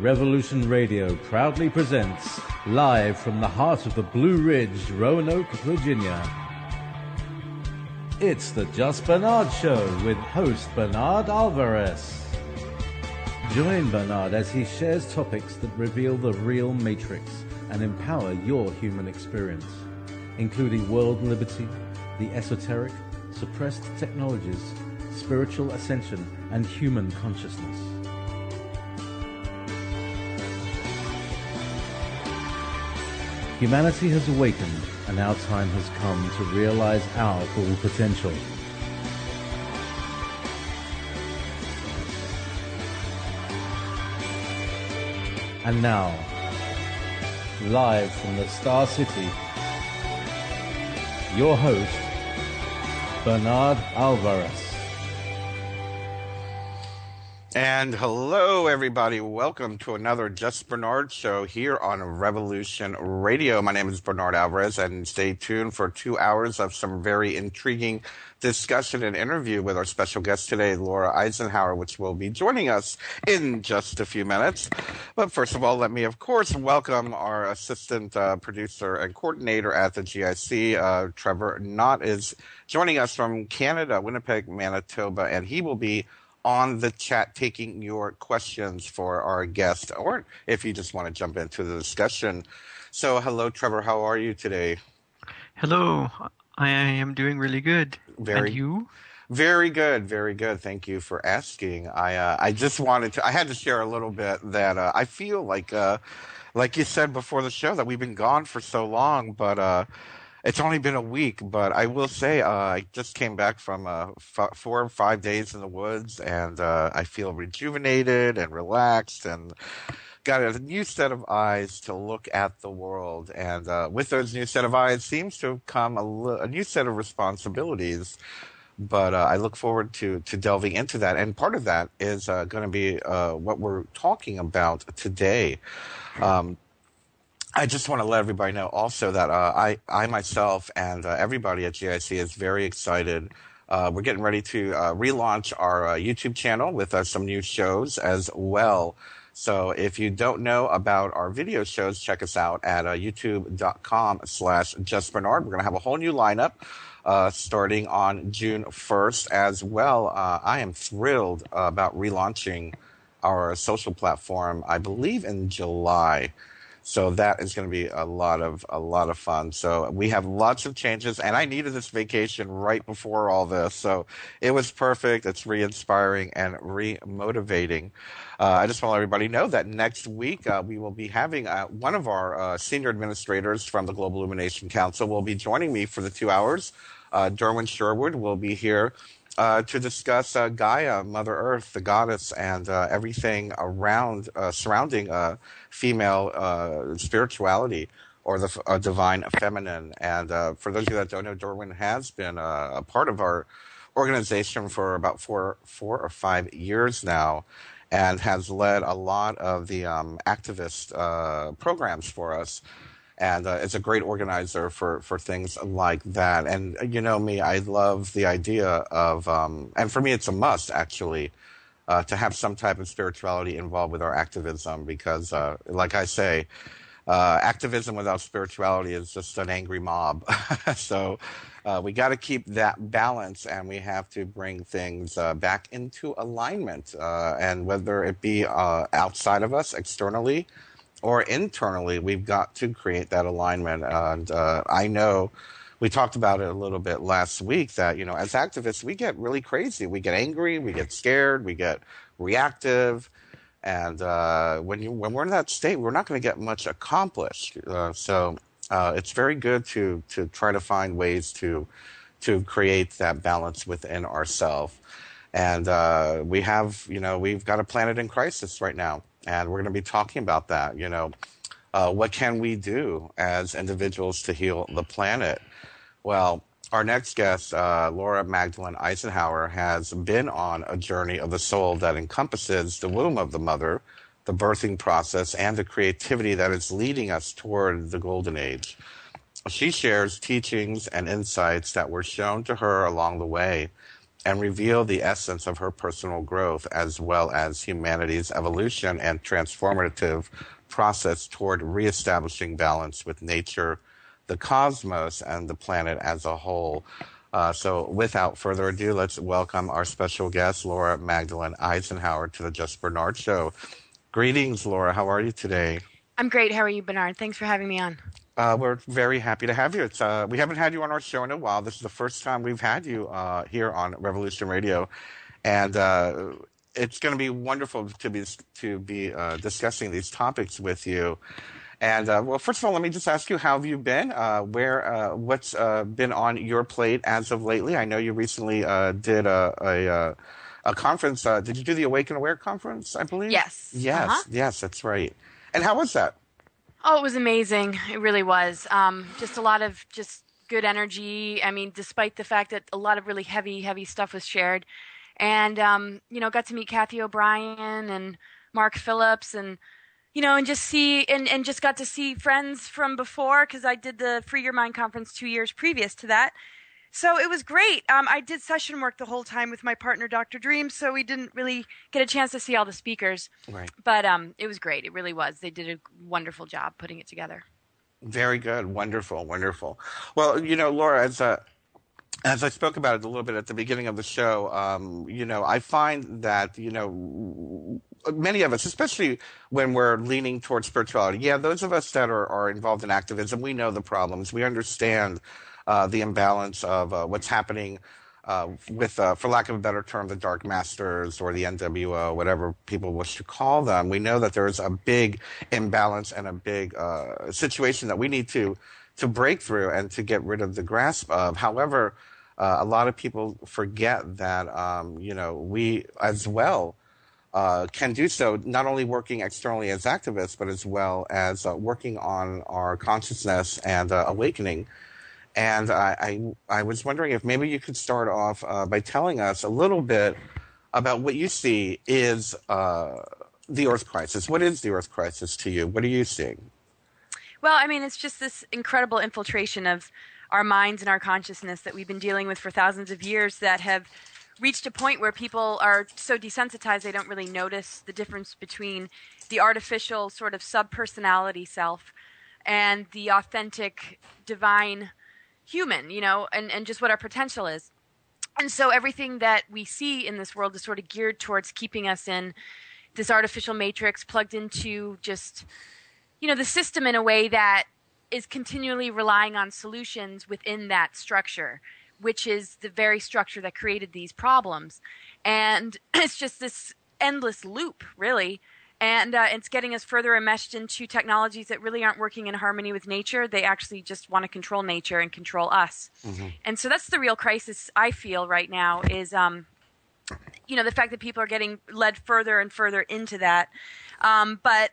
Revolution Radio proudly presents, live from the heart of the Blue Ridge, Roanoke, Virginia. It's the Just Bernard Show with host Bernard Alvarez. Join Bernard as he shares topics that reveal the real matrix and empower your human experience, including world liberty, the esoteric, suppressed technologies, spiritual ascension, and human consciousness. Humanity has awakened, and our time has come to realize our full potential. And now, live from the Star City, your host, Bernard Alvarez. And hello, everybody. Welcome to another Just Bernard show here on Revolution Radio. My name is Bernard Alvarez, and stay tuned for 2 hours of some very intriguing discussion and interview with our special guest today, Laura Eisenhower, which will be joining us in just a few minutes. But first of all, let me, of course, welcome our assistant producer and coordinator at the GIC. Trevor Knott is joining us from Canada, Winnipeg, Manitoba, and he will be on the chat taking your questions for our guest, or if you just want to jump into the discussion. So hello, Trevor. How are you today? Hello. I am doing really good. And you? Very good. Very good. Thank you for asking. I just wanted to, I had to share a little bit that I feel like you said before the show, that we've been gone for so long, but it's only been a week, but I will say I just came back from 4 or 5 days in the woods, and I feel rejuvenated and relaxed and got a new set of eyes to look at the world. And with those new set of eyes seems to have come a new set of responsibilities. But I look forward to delving into that. And part of that is going to be what we're talking about today. I just want to let everybody know also that I myself and everybody at GIC is very excited. We're getting ready to relaunch our YouTube channel with some new shows as well. So if you don't know about our video shows, check us out at youtube.com/justbernard. We're going to have a whole new lineup starting on June 1st as well. I am thrilled about relaunching our social platform, I believe in July. So that is going to be a lot of fun. So we have lots of changes, and I needed this vacation right before all this. So it was perfect. It's re-inspiring and re-motivating. I just want to let everybody know that next week we will be having one of our senior administrators from the Global Illumination Council will be joining me for the 2 hours. Derwin Sherwood will be here to discuss Gaia, Mother Earth, the goddess, and everything around surrounding female spirituality, or the divine feminine. And for those of you that don't know, Derwin has been a part of our organization for about four or 5 years now, and has led a lot of the activist programs for us. And is a great organizer for things like that. And you know me, I love the idea of, and for me it's a must actually, to have some type of spirituality involved with our activism, because like I say, activism without spirituality is just an angry mob. So we got to keep that balance, and we have to bring things back into alignment, and whether it be outside of us, externally, or internally, we've got to create that alignment. And I know we talked about it a little bit last week that, you know, as activists, we get really crazy. We get angry, we get scared, we get reactive. And when we're in that state, we're not going to get much accomplished. So it's very good to try to find ways to create that balance within ourselves. And we've got a planet in crisis right now. And we're going to be talking about that. You know, what can we do as individuals to heal the planet? Well, our next guest, Laura Magdalene Eisenhower, has been on a journey of the soul that encompasses the womb of the mother, the birthing process, and the creativity that is leading us toward the golden age. She shares teachings and insights that were shown to her along the way, and reveal the essence of her personal growth as well as humanity's evolution and transformative process toward reestablishing balance with nature, the cosmos, and the planet as a whole. So without further ado, let's welcome our special guest, Laura Magdalene Eisenhower, to the Just Bernard Show. Greetings, Laura. How are you today? I'm great. How are you, Bernard? Thanks for having me on. We're very happy to have you. We haven't had you on our show in a while. This is the first time we've had you here on Revolution Radio, and it's going to be wonderful to be discussing these topics with you. And well, first of all, let me just ask you, how have you been? What's been on your plate as of lately? I know you recently did a conference. Did you do the Awaken Aware conference, I believe? Yes. Yes, that's right. And how was that? Oh, it was amazing. It really was. Just a lot of just good energy. I mean, despite the fact that a lot of really heavy stuff was shared. And, got to meet Kathy O'Brien and Mark Phillips and just got to see friends from before, because I did the Free Your Mind conference 2 years previous to that. So it was great. I did session work the whole time with my partner, Dr. Dream, so we didn't really get a chance to see all the speakers. Right. But it was great. It really was. They did a wonderful job putting it together. Very good. Wonderful. Well, Laura, as I spoke about it a little bit at the beginning of the show, I find that, many of us, especially when we're leaning towards spirituality, those of us that are involved in activism, we know the problems. We understand the imbalance of what's happening with, for lack of a better term, the Dark Masters or the NWO, whatever people wish to call them. We know that there's a big imbalance and a big situation that we need to break through and to get rid of the grasp of. However, a lot of people forget that, we as well can do so, not only working externally as activists, but as well as working on our consciousness and awakening. And I was wondering if maybe you could start off by telling us a little bit about what you see is the Earth crisis. What is the Earth crisis to you? What are you seeing? Well, I mean, it's just this incredible infiltration of our minds and our consciousness that we've been dealing with for thousands of years, that have reached a point where people are so desensitized they don't really notice the difference between the artificial sort of subpersonality self and the authentic divine human, and just what our potential is. And so everything that we see in this world is sort of geared towards keeping us in this artificial matrix, plugged into just, the system in a way that is continually relying on solutions within that structure, which is the very structure that created these problems. And it's just this endless loop, really. And it's getting us further enmeshed into technologies that really aren't working in harmony with nature. They actually just want to control nature and control us. Mm-hmm. And so that's the real crisis I feel right now is, the fact that people are getting led further and further into that. But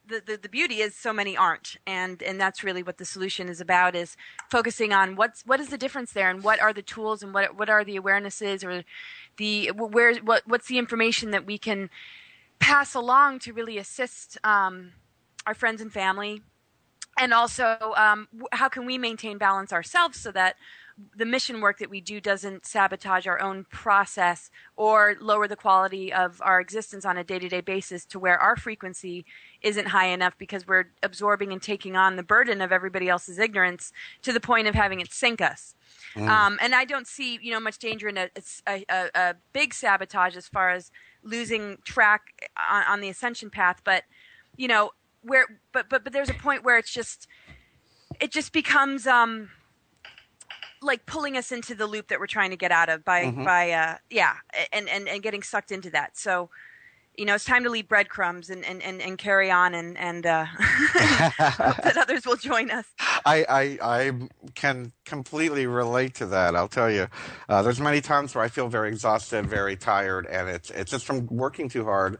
the beauty is so many aren't. And that's really what the solution is about, is focusing on what is the difference there, and what are the tools, and what are the awarenesses, or what's the information that we can pass along to really assist our friends and family, and also how can we maintain balance ourselves so that the mission work that we do doesn't sabotage our own process or lower the quality of our existence on a day-to-day basis, to where our frequency isn't high enough because we're absorbing and taking on the burden of everybody else's ignorance to the point of having it sink us. And I don't see, much danger in a big sabotage as far as losing track on the ascension path. But, but there's a point where it just becomes like pulling us into the loop that we're trying to get out of by and getting sucked into that. So, it's time to leave breadcrumbs and carry on and hope that others will join us. I can completely relate to that. I'll tell you, there's many times where I feel very exhausted, very tired, and it's just from working too hard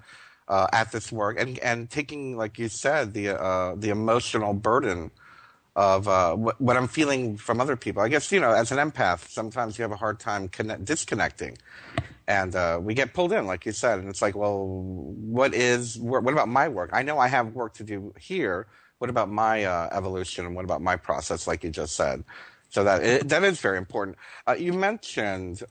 at this work and taking, like you said, the emotional burden of what I'm feeling from other people. I guess, as an empath, sometimes you have a hard time disconnecting. And we get pulled in, like you said, and it's like, well, what about my work? I know I have work to do here. What about my evolution, and what about my process, like you just said? So that is very important. You mentioned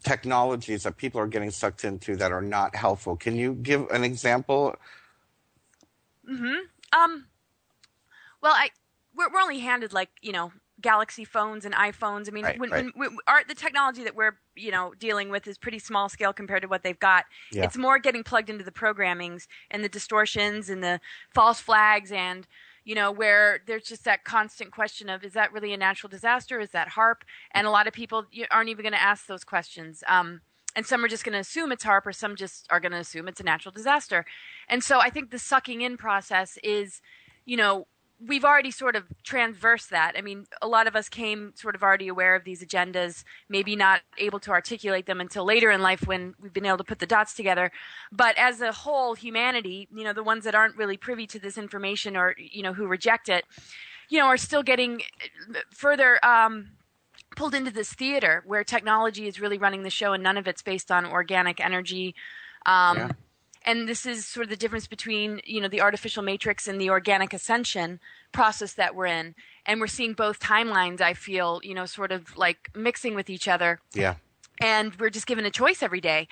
technologies that people are getting sucked into that are not helpful. Can you give an example? Well, we're only handed like Galaxy phones and iPhones. I mean, when the technology that we're dealing with is pretty small scale compared to what they've got. Yeah. It's more getting plugged into the programmings and the distortions and the false flags and where there's just that constant question of, is that really a natural disaster? Is that HARP? And a lot of people aren't even going to ask those questions. And some are just going to assume it's HARP, or some just are going to assume it's a natural disaster. And so I think the sucking in process is, we've already sort of transversed that. I mean, a lot of us came sort of already aware of these agendas, maybe not able to articulate them until later in life when we've been able to put the dots together. But as a whole, humanity, the ones that aren't really privy to this information or, who reject it, are still getting further pulled into this theater where technology is really running the show and none of it's based on organic energy. And this is sort of the difference between, the artificial matrix and the organic ascension process that we're in. And we're seeing both timelines, I feel, sort of like mixing with each other. Yeah. And we're just given a choice every day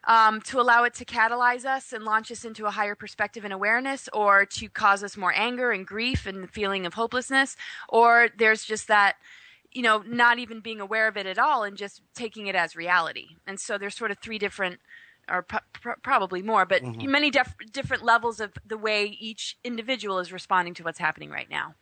to allow it to catalyze us and launch us into a higher perspective and awareness, or to cause us more anger and grief and the feeling of hopelessness. Or there's just that, not even being aware of it at all and just taking it as reality. And so there's sort of three different, or probably more, but many different levels of the way each individual is responding to what's happening right now.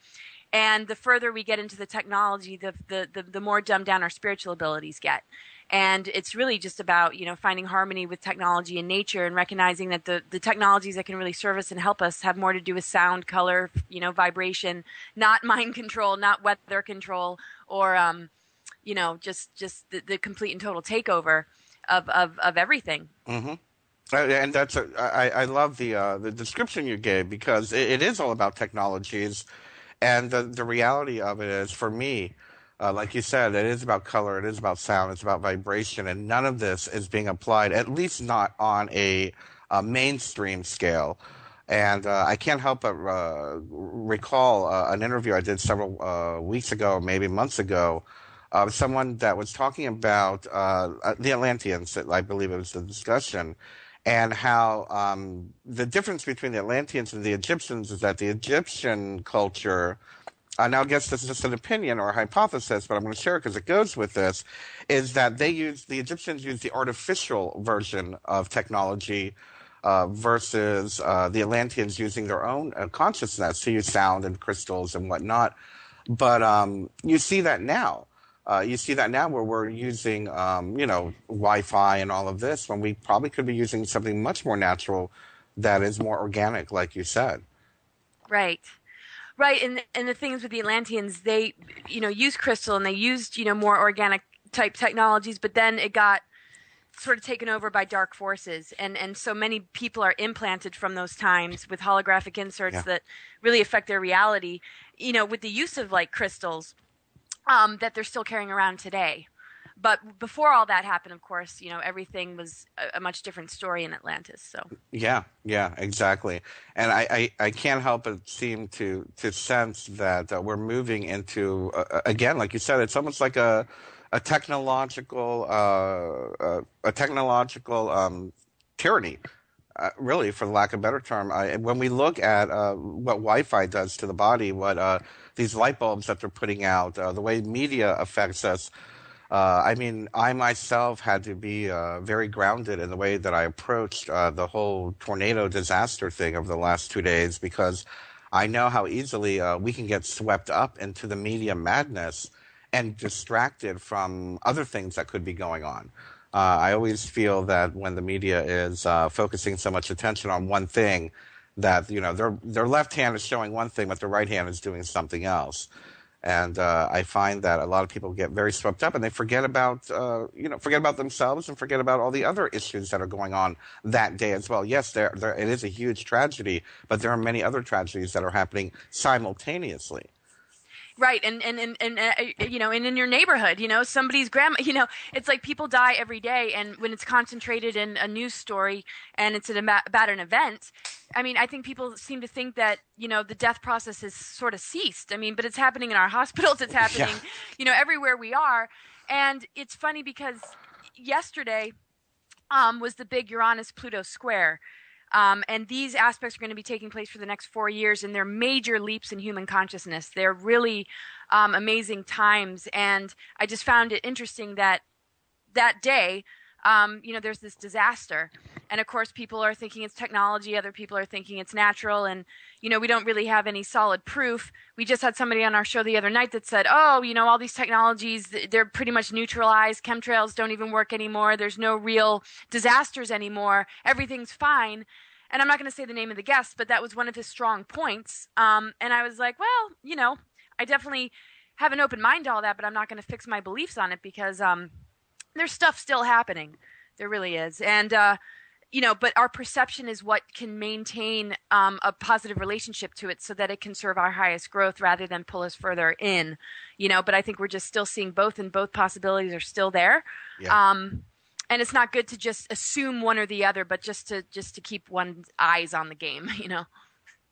And the further we get into the technology, the more dumbed down our spiritual abilities get. And it's really just about, finding harmony with technology and nature, and recognizing that the technologies that can really serve us and help us have more to do with sound, color, vibration, not mind control, not weather control, or, just the complete and total takeover of everything. And that's I love the description you gave, because it is all about technologies, and the reality of it is, for me, like you said, it is about color, it is about sound, it's about vibration, and none of this is being applied, at least not on a mainstream scale. And I can't help but recall an interview I did several weeks ago, maybe months ago, someone that was talking about the Atlanteans, I believe it was the discussion, and how the difference between the Atlanteans and the Egyptians is that the Egyptian culture, now I guess this is just an opinion or a hypothesis, but I'm going to share it because it goes with this, is that the Egyptians used the artificial version of technology versus the Atlanteans using their own consciousness to use sound and crystals and whatnot. But you see that now. Where we're using, Wi-Fi and all of this, when we probably could be using something much more natural that is more organic, like you said. Right. And the things with the Atlanteans, they, used crystal and they used, more organic type technologies, but then it got sort of taken over by dark forces. And so many people are implanted from those times with holographic inserts that really affect their reality, with the use of like crystals. That they're still carrying around today. But before all that happened, of course, everything was a much different story in Atlantis. So yeah, exactly. And I can't help but seem to sense that we're moving into again, like you said, it's almost like a technological tyranny. Really, for lack of a better term, when we look at what Wi-Fi does to the body, what these light bulbs that they're putting out, the way media affects us, I myself had to be very grounded in the way that I approached the whole tornado disaster thing over the last 2 days, because I know how easily we can get swept up into the media madness and distracted from other things that could be going on. I always feel that when the media is focusing so much attention on one thing, that their left hand is showing one thing, but their right hand is doing something else. And I find that a lot of people get very swept up, and they forget about themselves and forget about all the other issues that are going on that day as well. Yes, it is a huge tragedy, but there are many other tragedies that are happening simultaneously. Right, and you know, and in your neighborhood, you know, somebody's grandma, you know, it's like people die every day, and when it's concentrated in a news story and it's about an event, I mean, I think people seem to think that, you know, the death process has sort of ceased. I mean, but it's happening in our hospitals, it's happening, you know, everywhere we are, and it's funny because yesterday was the big Uranus-Pluto square. And these aspects are going to be taking place for the next 4 years, and they're major leaps in human consciousness. They're really amazing times, and I just found it interesting that that day, you know, there's this disaster, and of course people are thinking it's technology, other people are thinking it's natural, and, you know, we don't really have any solid proof. We just had somebody on our show the other night that said, oh, you know, all these technologies, they're pretty much neutralized. Chemtrails don't even work anymore. There's no real disasters anymore. Everything's fine. And I'm not going to say the name of the guest, but that was one of his strong points. And I was like, well, you know, I definitely have an open mind to all that, but I'm not going to fix my beliefs on it because there's stuff still happening. There really is. And, you know, but our perception is what can maintain a positive relationship to it so that it can serve our highest growth rather than pull us further in, you know, but I think we're just still seeing both, and both possibilities are still there. Yeah. And it's not good to just assume one or the other, but just to keep one's eyes on the game, you know?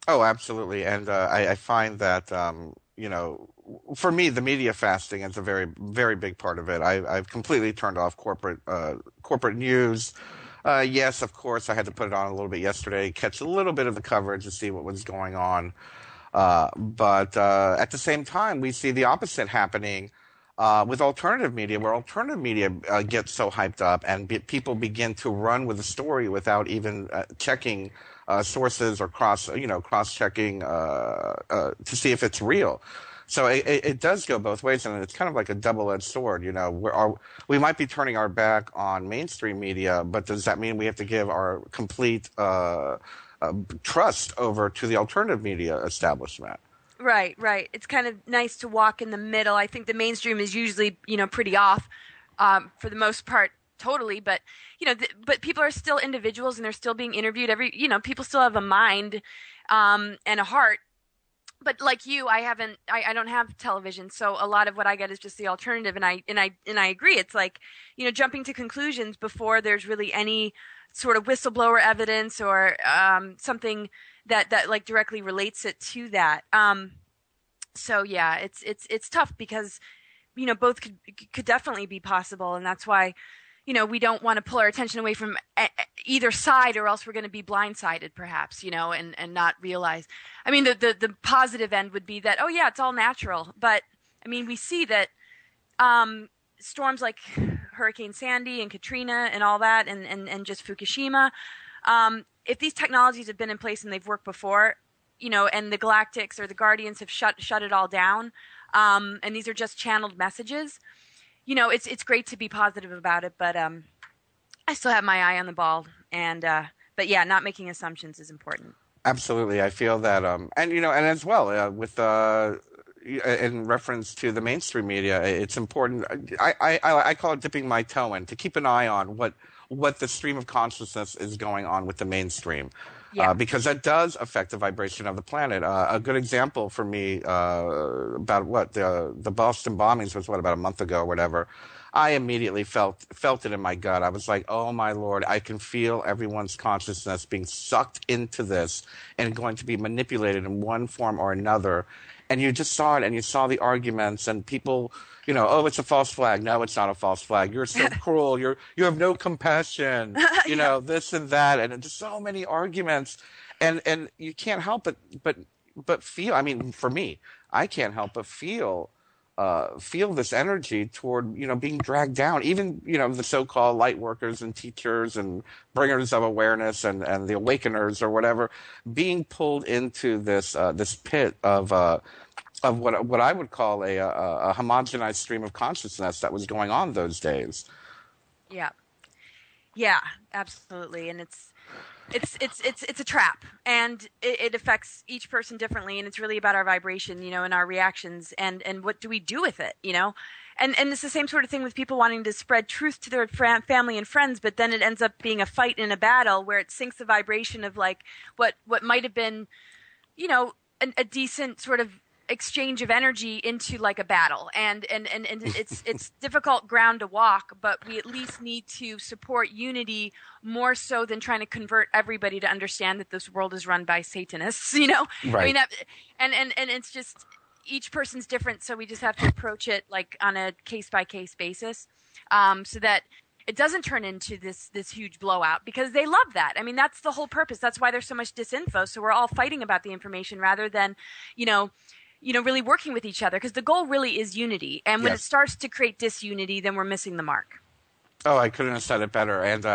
Oh, absolutely. And I find that, you know, for me, the media fasting is a very, very big part of it. I've completely turned off corporate news. Yes, of course, I had to put it on a little bit yesterday, catch a little bit of the coverage to see what was going on. But at the same time, we see the opposite happening with alternative media, where alternative media gets so hyped up and people begin to run with the story without even checking sources or cross-checking to see if it's real. So it does go both ways, and it's kind of like a double-edged sword. You know, we might be turning our back on mainstream media, but does that mean we have to give our complete trust over to the alternative media establishment? Right, right. It's kind of nice to walk in the middle. I think the mainstream is usually, you know, pretty off for the most part, totally. But, you know, but people are still individuals, and they're still being interviewed. You know, people still have a mind and a heart. But like you, I don't have television, so a lot of what I get is just the alternative. And I agree. It's like, you know, jumping to conclusions before there's really any sort of whistleblower evidence or something that like directly relates it to that. So yeah, it's tough because, you know, both could definitely be possible, and that's why, you know, we don't want to pull our attention away from either side, or else we're going to be blindsided, perhaps, you know, and not realize. I mean, the positive end would be that, oh yeah, it's all natural, but I mean, we see that storms like Hurricane Sandy and Katrina and all that, and just Fukushima. If these technologies have been in place and they've worked before, you know, and the Galactics or the Guardians have shut it all down, and these are just channeled messages, you know, it's great to be positive about it, but I still have my eye on the ball, and but yeah, not making assumptions is important. Absolutely, I feel that, and you know, and as well with in reference to the mainstream media, it's important. I call it dipping my toe in, to keep an eye on what the stream of consciousness is going on with the mainstream. Yeah. Because that does affect the vibration of the planet. A good example for me about what the Boston bombings was, about a month ago or whatever. I immediately felt it in my gut. I was like, oh my Lord, I can feel everyone's consciousness being sucked into this and going to be manipulated in one form or another. And you just saw it, and you saw the arguments, and people, you know, oh, it's a false flag. No, it's not a false flag. You're so cruel. You have no compassion. You know, this and that, and just so many arguments, and you can't help but feel. I mean, for me, I can't help but feel this energy toward, you know, being dragged down. Even, you know, the so-called light workers and teachers and bringers of awareness and the awakeners or whatever, being pulled into this pit of what I would call a homogenized stream of consciousness that was going on those days. Yeah, absolutely, and it's a trap, and it affects each person differently, and it's really about our vibration, you know, and our reactions, and what do we do with it, you know, and it's the same sort of thing with people wanting to spread truth to their family and friends, but then it ends up being a fight and a battle where it sinks the vibration of like what might have been, you know, a decent sort of exchange of energy into like a battle, and it's difficult ground to walk, but we at least need to support unity more so than trying to convert everybody to understand that this world is run by Satanists, you know? Right. I mean, and it's just each person's different, so we just have to approach it like on a case-by-case basis, so that it doesn't turn into this huge blowout, because they love that. I mean, that's the whole purpose. That's why there's so much disinfo. So we're all fighting about the information rather than, really working with each other, because the goal really is unity. And when it starts to create disunity, then we're missing the mark. Oh, I couldn't have said it better. And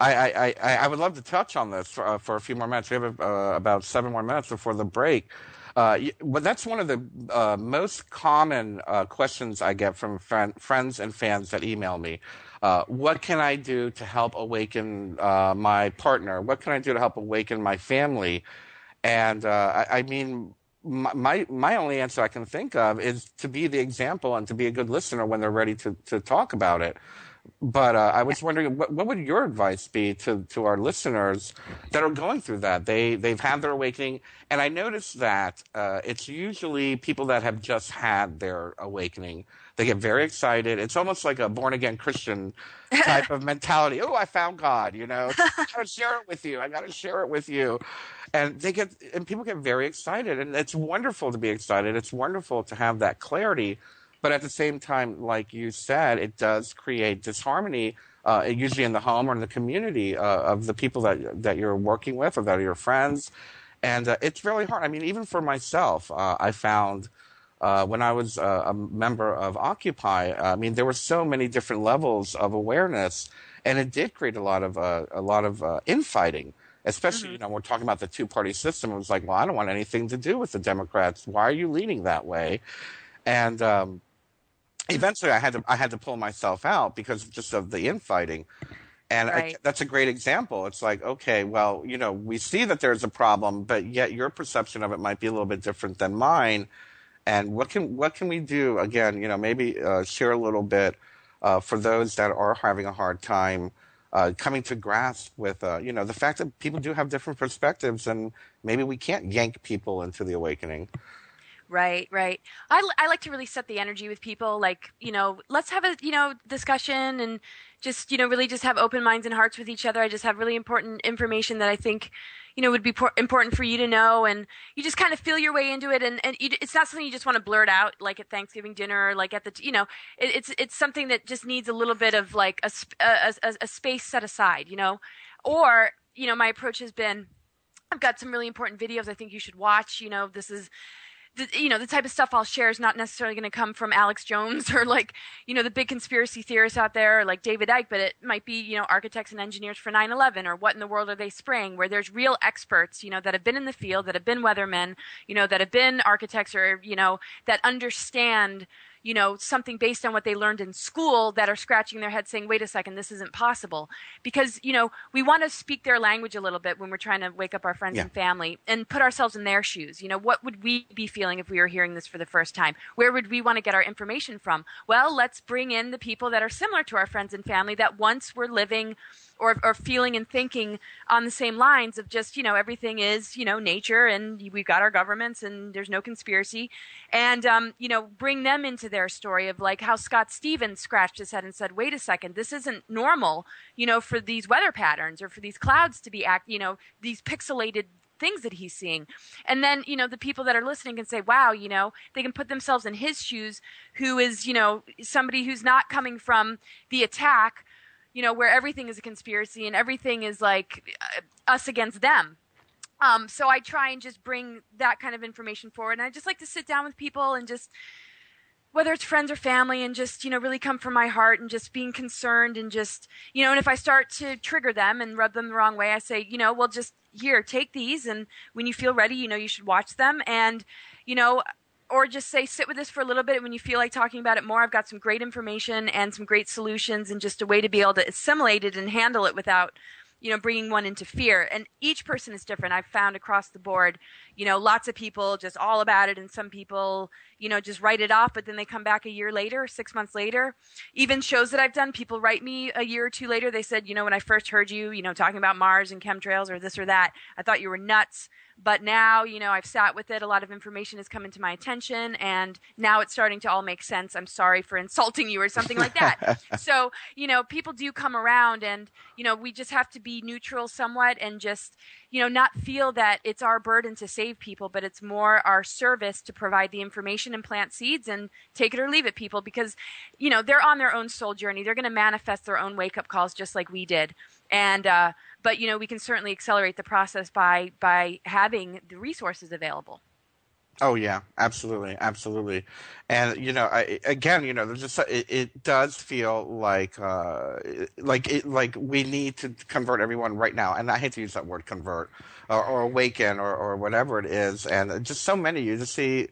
I would love to touch on this for a few more minutes. We have about 7 more minutes before the break. But that's one of the most common questions I get from friends and fans that email me. What can I do to help awaken my partner? What can I do to help awaken my family? And I mean, my only answer I can think of is to be the example and to be a good listener when they're ready to talk about it. But I was wondering, what would your advice be to our listeners that are going through that? They've had their awakening, and I noticed that it's usually people that have just had their awakening. They get very excited. It's almost like a born-again Christian type of mentality. Oh, I found God, I got to share it with you. I got to share it with you. And people get very excited, and it's wonderful to be excited. It's wonderful to have that clarity. But at the same time, like you said, it does create disharmony, usually in the home or in the community of the people that you're working with or that are your friends. And it's really hard. I mean, even for myself, I found when I was a member of Occupy, I mean, there were so many different levels of awareness, and it did create a lot of infighting. Especially, we're talking about the two-party system. It was like, well, I don't want anything to do with the Democrats. Why are you leaning that way? And eventually, I had to pull myself out because just of the infighting. And that's a great example. It's like, okay, well, we see that there's a problem, but yet your perception of it might be a little bit different than mine. And what can we do? Again, maybe share a little bit for those that are having a hard time coming to grasp with, the fact that people do have different perspectives, and maybe we can't yank people into the awakening. Right. I like to really set the energy with people. Like, let's have a, discussion and just, really just have open minds and hearts with each other. I just have really important information that I think, would be important for you to know. And you just kind of feel your way into it. And it's not something you just want to blurt out like at Thanksgiving dinner or like at the, it's something that just needs a little bit of like a space set aside, or, my approach has been, I've got some really important videos I think you should watch. This is, the type of stuff I'll share is not necessarily going to come from Alex Jones or like, the big conspiracy theorists out there or like David Icke, but it might be, architects and engineers for 9/11 or what in the world are they spraying, where there's real experts, that have been in the field, that have been weathermen, that have been architects or, that understand, something based on what they learned in school, that are scratching their head saying, wait a second, this isn't possible. Because, we want to speak their language a little bit when we're trying to wake up our friends and family and put ourselves in their shoes. What would we be feeling if we were hearing this for the first time? Where would we want to get our information from? Well, let's bring in the people that are similar to our friends and family that once were living or feeling and thinking on the same lines of just, everything is, nature, and we've got our governments and there's no conspiracy. And, bring them into their story of like how Scott Stevens scratched his head and said, wait a second, this isn't normal, for these weather patterns or for these clouds to be these pixelated things that he's seeing. And then, the people that are listening can say, wow, they can put themselves in his shoes, who is, somebody who's not coming from the attack, where everything is a conspiracy and everything is like us against them. So I try and just bring that kind of information forward. And I just like to sit down with people and just, whether it's friends or family, and just, really come from my heart and just being concerned and just, and if I start to trigger them and rub them the wrong way, I say, well, just here, take these. And when you feel ready, you should watch them. And, or just say, sit with this for a little bit. When you feel like talking about it more, I've got some great information and some great solutions and just a way to be able to assimilate it and handle it without, bringing one into fear. And each person is different. I've found across the board, lots of people just all about it, and some people, just write it off, but then they come back a year later, 6 months later. Even shows that I've done, people write me a year or two later. They said, when I first heard you, talking about Mars and chemtrails or this or that, I thought you were nuts. But now, I've sat with it. A lot of information has come into my attention, and now it's starting to all make sense. I'm sorry for insulting you or something like that. So, people do come around, and, we just have to be neutral somewhat and just, not feel that it's our burden to save people, but it's more our service to provide the information and plant seeds and take it or leave it, people, because, they're on their own soul journey. They're going to manifest their own wake-up calls just like we did. And, but, we can certainly accelerate the process by having the resources available. Oh yeah, absolutely, absolutely, and there's just it does feel like we need to convert everyone right now, and I hate to use that word convert or awaken or whatever it is, and just so many you just see,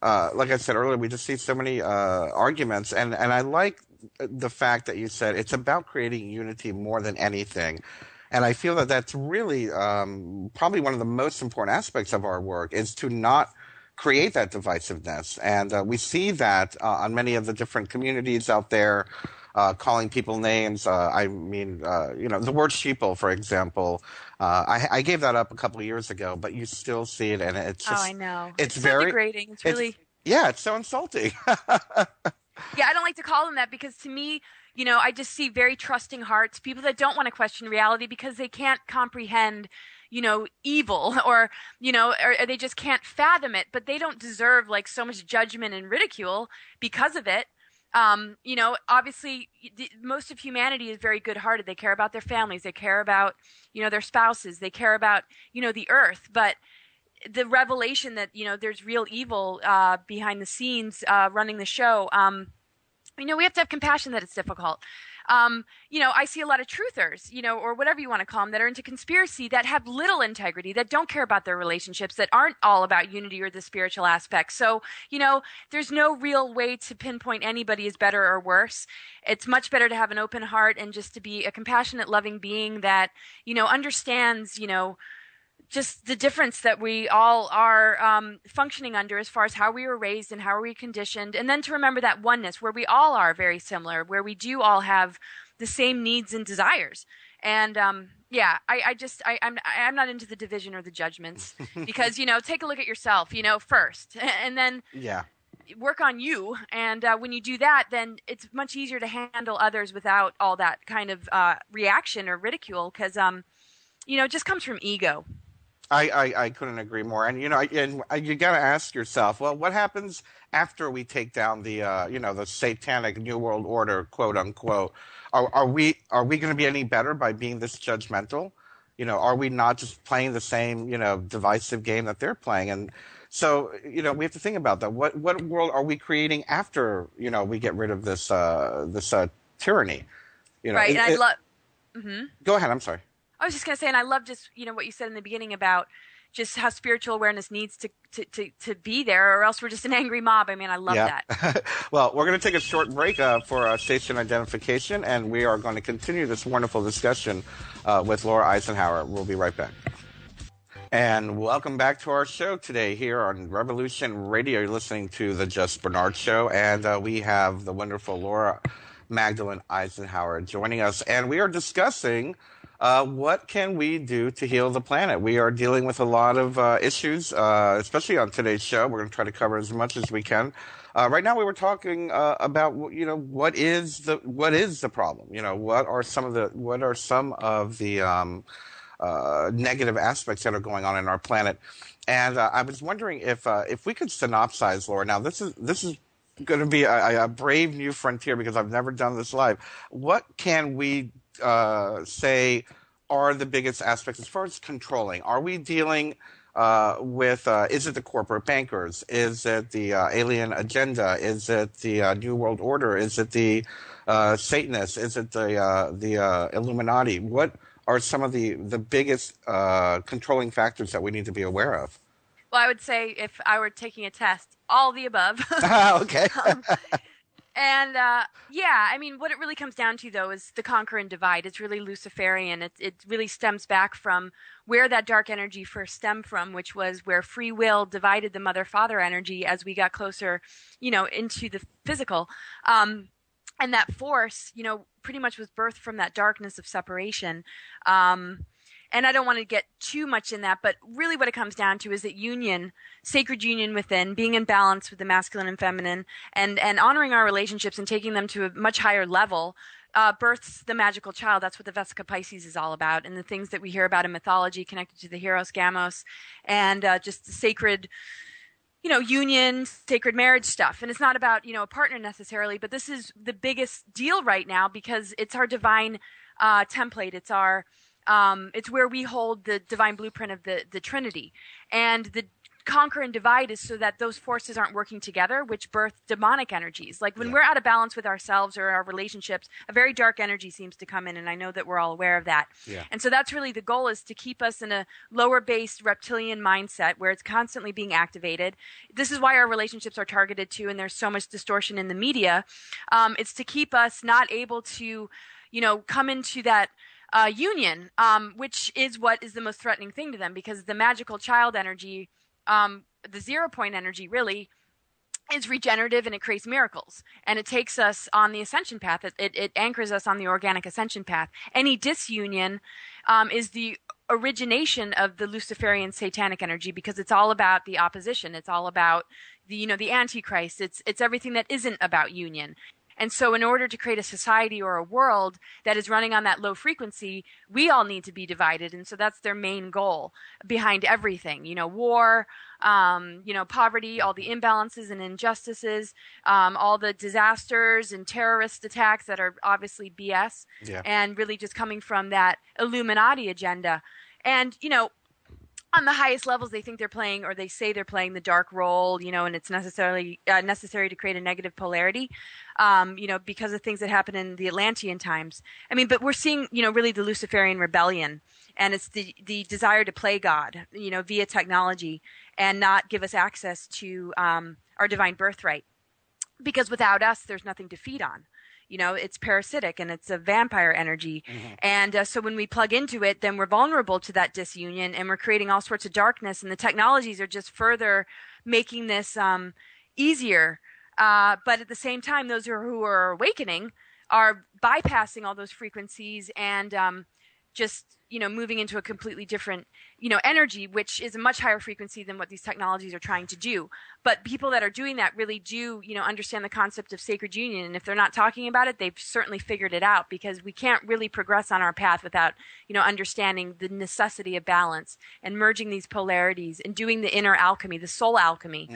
like I said earlier, we just see so many arguments, and I like the fact that you said it's about creating unity more than anything. And I feel that that's really probably one of the most important aspects of our work is to not create that divisiveness. And we see that on many of the different communities out there, calling people names. The word sheeple, for example. I gave that up a couple of years ago, but you still see it, and it's just... I know. It's so very degrading. It's really... it's so insulting. Yeah, I don't like to call them that because to me, I just see very trusting hearts, people that don't want to question reality because they can't comprehend, evil or they just can't fathom it, but they don't deserve like so much judgment and ridicule because of it. Obviously most of humanity is very good-hearted. They care about their families. They care about, their spouses. They care about, the earth. But the revelation that, there's real evil behind the scenes running the show, we have to have compassion that it's difficult. I see a lot of truthers, or whatever you want to call them, that are into conspiracy, that have little integrity, that don't care about their relationships, that aren't all about unity or the spiritual aspect. So, there's no real way to pinpoint anybody as better or worse. It's much better to have an open heart and just to be a compassionate, loving being that, understands, just the difference that we all are functioning under as far as how we were raised and how are we conditioned. And then to remember that oneness where we all are very similar, where we do all have the same needs and desires. And I'm not into the division or the judgments because, take a look at yourself, first, and then work on you. And when you do that, then it's much easier to handle others without all that kind of reaction or ridicule because, it just comes from ego. I couldn't agree more. And, you got to ask yourself, well, what happens after we take down the, the satanic New World Order, quote unquote? Are we going to be any better by being this judgmental? Are we not just playing the same, divisive game that they're playing? And so, we have to think about that. What world are we creating after, we get rid of this tyranny? Right. And I love. Mm-hmm. Go ahead. I'm sorry. I was just going to say, and I love just, what you said in the beginning about just how spiritual awareness needs to be there, or else we're just an angry mob. I mean, I love that. Well, we're going to take a short break for station identification, and we are going to continue this wonderful discussion with Laura Eisenhower. We'll be right back. And welcome back to our show today here on Revolution Radio. You're listening to the Just Bernard Show, and we have the wonderful Laura Magdalene Eisenhower joining us, and we are discussing what can we do to heal the planet? We are dealing with a lot of issues, especially on today's show. We're going to try to cover as much as we can. Right now, we were talking about what is the problem? What are some of the negative aspects that are going on in our planet? And I was wondering if we could synopsize, Laura. Now, this is going to be a brave new frontier because I've never done this live. What can we say are the biggest aspects as far as controlling? Are we dealing with, is it the corporate bankers? Is it the alien agenda? Is it the New World Order? Is it the Satanists? Is it the Illuminati? What are some of the biggest controlling factors that we need to be aware of? Well, I would say if I were taking a test, all the above. Okay. And yeah, I mean, what it really comes down to, though, is the conquer and divide. It's really Luciferian. It really stems back from where that dark energy first stemmed from, which was where free will divided the mother-father energy as we got closer, into the physical. And that force, pretty much was birthed from that darkness of separation. And I don't want to get too much in that, but really what it comes down to is that union, sacred union within, being in balance with the masculine and feminine, and honoring our relationships and taking them to a much higher level, births the magical child. That's what the Vesica Pisces is all about, and the things that we hear about in mythology connected to the Heros Gamos, and just the sacred, union, sacred marriage stuff. And it's not about, a partner necessarily, but this is the biggest deal right now because it's our divine template. It's our it's where we hold the divine blueprint of the Trinity. And the conquer and divide is so that those forces aren't working together, which birth demonic energies. Like when we're out of balance with ourselves or our relationships, a very dark energy seems to come in, and I know that we're all aware of that. Yeah. And so that's really the goal, is to keep us in a lower-based reptilian mindset where it's constantly being activated. This is why our relationships are targeted to, and there's so much distortion in the media. It's to keep us not able to, come into that union, which is what is the most threatening thing to them, because the magical child energy, the 0 point energy, really is regenerative, and it creates miracles, and it takes us on the ascension path. It anchors us on the organic ascension path. Any disunion is the origination of the Luciferian satanic energy, because it's all about the opposition. It's all about the Antichrist. It's everything that isn't about union. And so in order to create a society or a world that is running on that low frequency, we all need to be divided. And so that's their main goal behind everything, war, poverty, all the imbalances and injustices, all the disasters and terrorist attacks that are obviously BS, and really just coming from that Illuminati agenda. And, on the highest levels, they think they're playing, or they say they're playing, the dark role, and it's necessary to create a negative polarity, because of things that happen in the Atlantean times. I mean, but we're seeing, really the Luciferian rebellion, and it's the desire to play God, via technology, and not give us access to our divine birthright, because without us, there's nothing to feed on. It's parasitic, and it's a vampire energy. Mm-hmm. And so when we plug into it, then we're vulnerable to that disunion, and we're creating all sorts of darkness. And the technologies are just further making this easier. But at the same time, those who are awakening are bypassing all those frequencies and just, moving into a completely different, energy, which is a much higher frequency than what these technologies are trying to do. But people that are doing that really do, understand the concept of sacred union. And if they're not talking about it, they've certainly figured it out, because we can't really progress on our path without, understanding the necessity of balance and merging these polarities and doing the inner alchemy, the soul alchemy,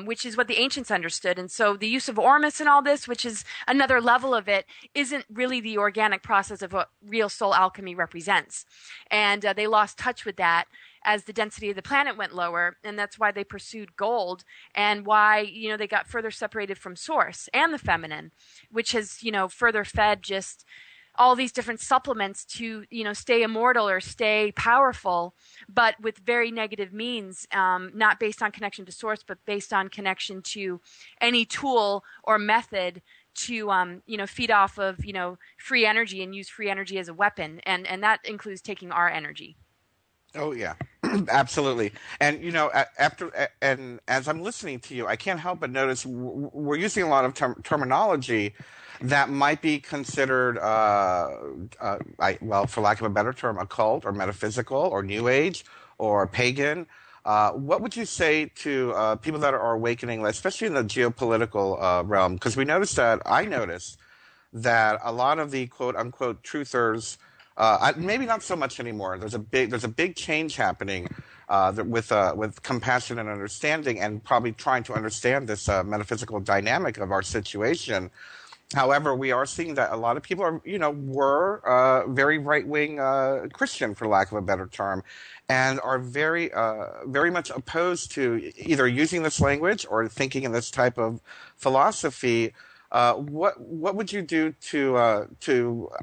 which is what the ancients understood. And so the use of Ormus and all this, which is another level of it, isn't really the organic process of what real soul alchemy represents. And they lost touch with that as the density of the planet went lower, and that's why they pursued gold, and why they got further separated from source and the feminine, which has further fed just all these different supplements to stay immortal or stay powerful, but with very negative means, not based on connection to source, but based on connection to any tool or method to feed off of free energy and use free energy as a weapon, and that includes taking our energy. Oh yeah, absolutely. And and as I'm listening to you, I can't help but notice we're using a lot of terminology that might be considered, for lack of a better term, occult or metaphysical or New Age or pagan. What would you say to people that are awakening, especially in the geopolitical realm? Because I noticed that a lot of the quote unquote truthers, maybe not so much anymore. There's a big change happening with compassion and understanding, and probably trying to understand this metaphysical dynamic of our situation. However, we are seeing that a lot of people are, were very right-wing Christian, for lack of a better term, and are very much opposed to either using this language or thinking in this type of philosophy. What would you do to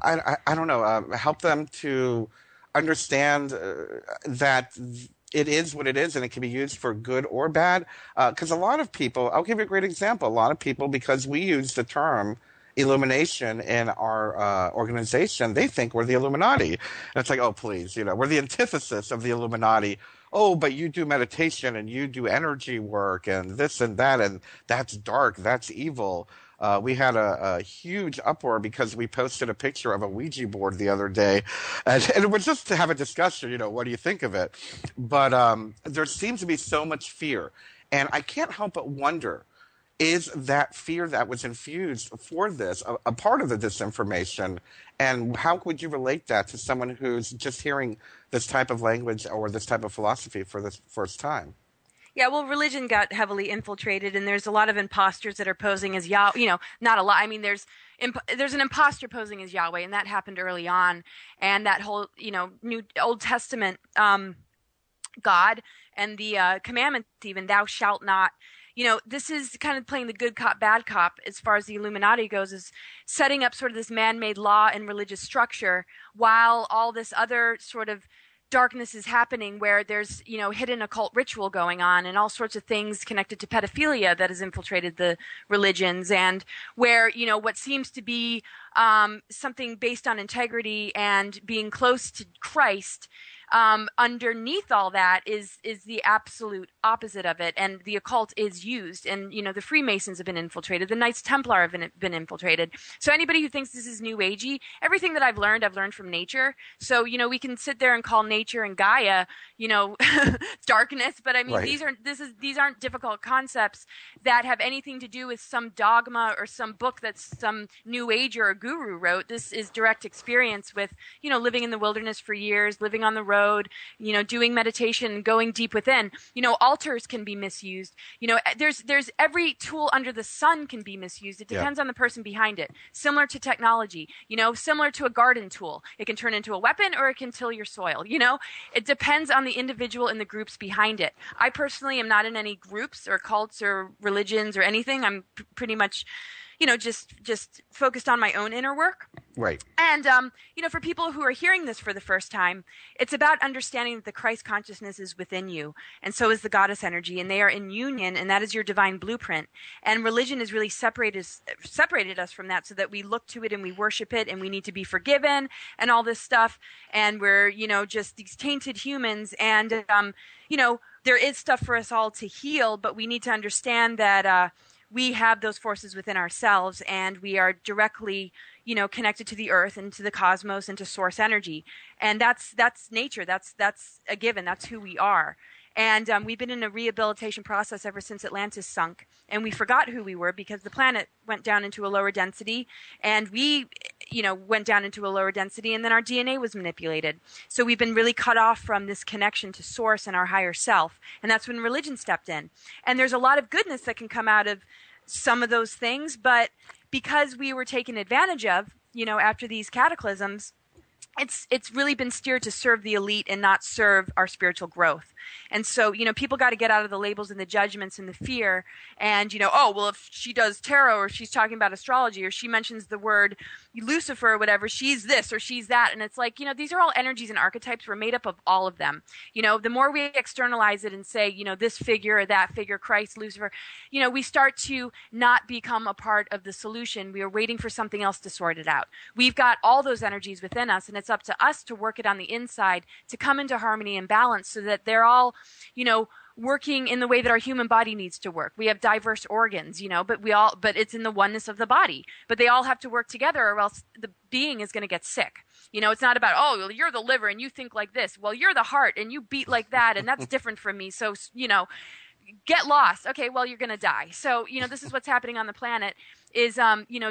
I don't know, help them to understand that it is what it is, and it can be used for good or bad. Because a lot of people, I'll give you a great example. A lot of people, because we use the term illumination in our organization, they think we're the Illuminati. And it's like, oh, please, we're the antithesis of the Illuminati. Oh, but you do meditation and you do energy work and this and that, and that's dark, that's evil. We had a huge uproar because we posted a picture of a Ouija board the other day, and it was just to have a discussion, what do you think of it? But there seems to be so much fear, and I can't help but wonder, is that fear that was infused for this a part of the disinformation? And how would you relate that to someone who's just hearing this type of language or this type of philosophy for the first time? Yeah, well, religion got heavily infiltrated, and there's a lot of imposters that are posing as Yahweh. Not a lot. I mean, there's an imposter posing as Yahweh, and that happened early on. And that whole, New Old Testament God and the commandments, even, thou shalt not. This is kind of playing the good cop, bad cop as far as the Illuminati goes, is setting up sort of this man-made law and religious structure while all this other sort of darkness is happening, where there's hidden occult ritual going on and all sorts of things connected to pedophilia that has infiltrated the religions, and where what seems to be something based on integrity and being close to Christ, underneath all that is the absolute opposite of it, and the occult is used, and the Freemasons have been infiltrated, the Knights Templar have been infiltrated. So anybody who thinks this is new agey, everything that I've learned from nature. So we can sit there and call nature and Gaia darkness, but I mean, right, these aren't difficult concepts that have anything to do with some dogma or some book that some new age or a guru wrote. This is direct experience with living in the wilderness for years, living on the road, doing meditation, going deep within. Altars can be misused. There's every tool under the sun can be misused. It depends on the person behind it. Similar to technology, similar to a garden tool. It can turn into a weapon or it can till your soil. It depends on the individual and the groups behind it. I personally am not in any groups or cults or religions or anything. I'm pretty much just focused on my own inner work. Right. And, for people who are hearing this for the first time, it's about understanding that the Christ consciousness is within you, and so is the goddess energy, and they are in union, and that is your divine blueprint. And religion has really separated us from that, so that we look to it and we worship it, and we need to be forgiven and all this stuff, and we're, just these tainted humans, and, there is stuff for us all to heal, but we need to understand that, we have those forces within ourselves, and we are directly, connected to the earth and to the cosmos and to source energy. And that's nature. That's a given. That's who we are. And we've been in a rehabilitation process ever since Atlantis sunk. And we forgot who we were because the planet went down into a lower density, and we, went down into a lower density, and then our DNA was manipulated. So we've been really cut off from this connection to source and our higher self. And that's when religion stepped in. And there's a lot of goodness that can come out of some of those things, but because we were taken advantage of, after these cataclysms, it's really been steered to serve the elite and not serve our spiritual growth. And so, people got to get out of the labels and the judgments and the fear. And, oh, well, if she does tarot or she's talking about astrology or she mentions the word Lucifer or whatever, she's this or she's that. And it's like, these are all energies and archetypes. We're made up of all of them. The more we externalize it and say, this figure or that figure, Christ, Lucifer, we start to not become a part of the solution. We are waiting for something else to sort it out. We've got all those energies within us, and it's up to us to work it on the inside to come into harmony and balance so that they're all, working in the way that our human body needs to work. We have diverse organs, but it's in the oneness of the body. But they all have to work together, or else the being is going to get sick. It's not about, oh, well, you're the liver and you think like this. Well, you're the heart and you beat like that, and that's different from me. So, get lost. Okay, well, you're going to die. So, this is what's happening on the planet is,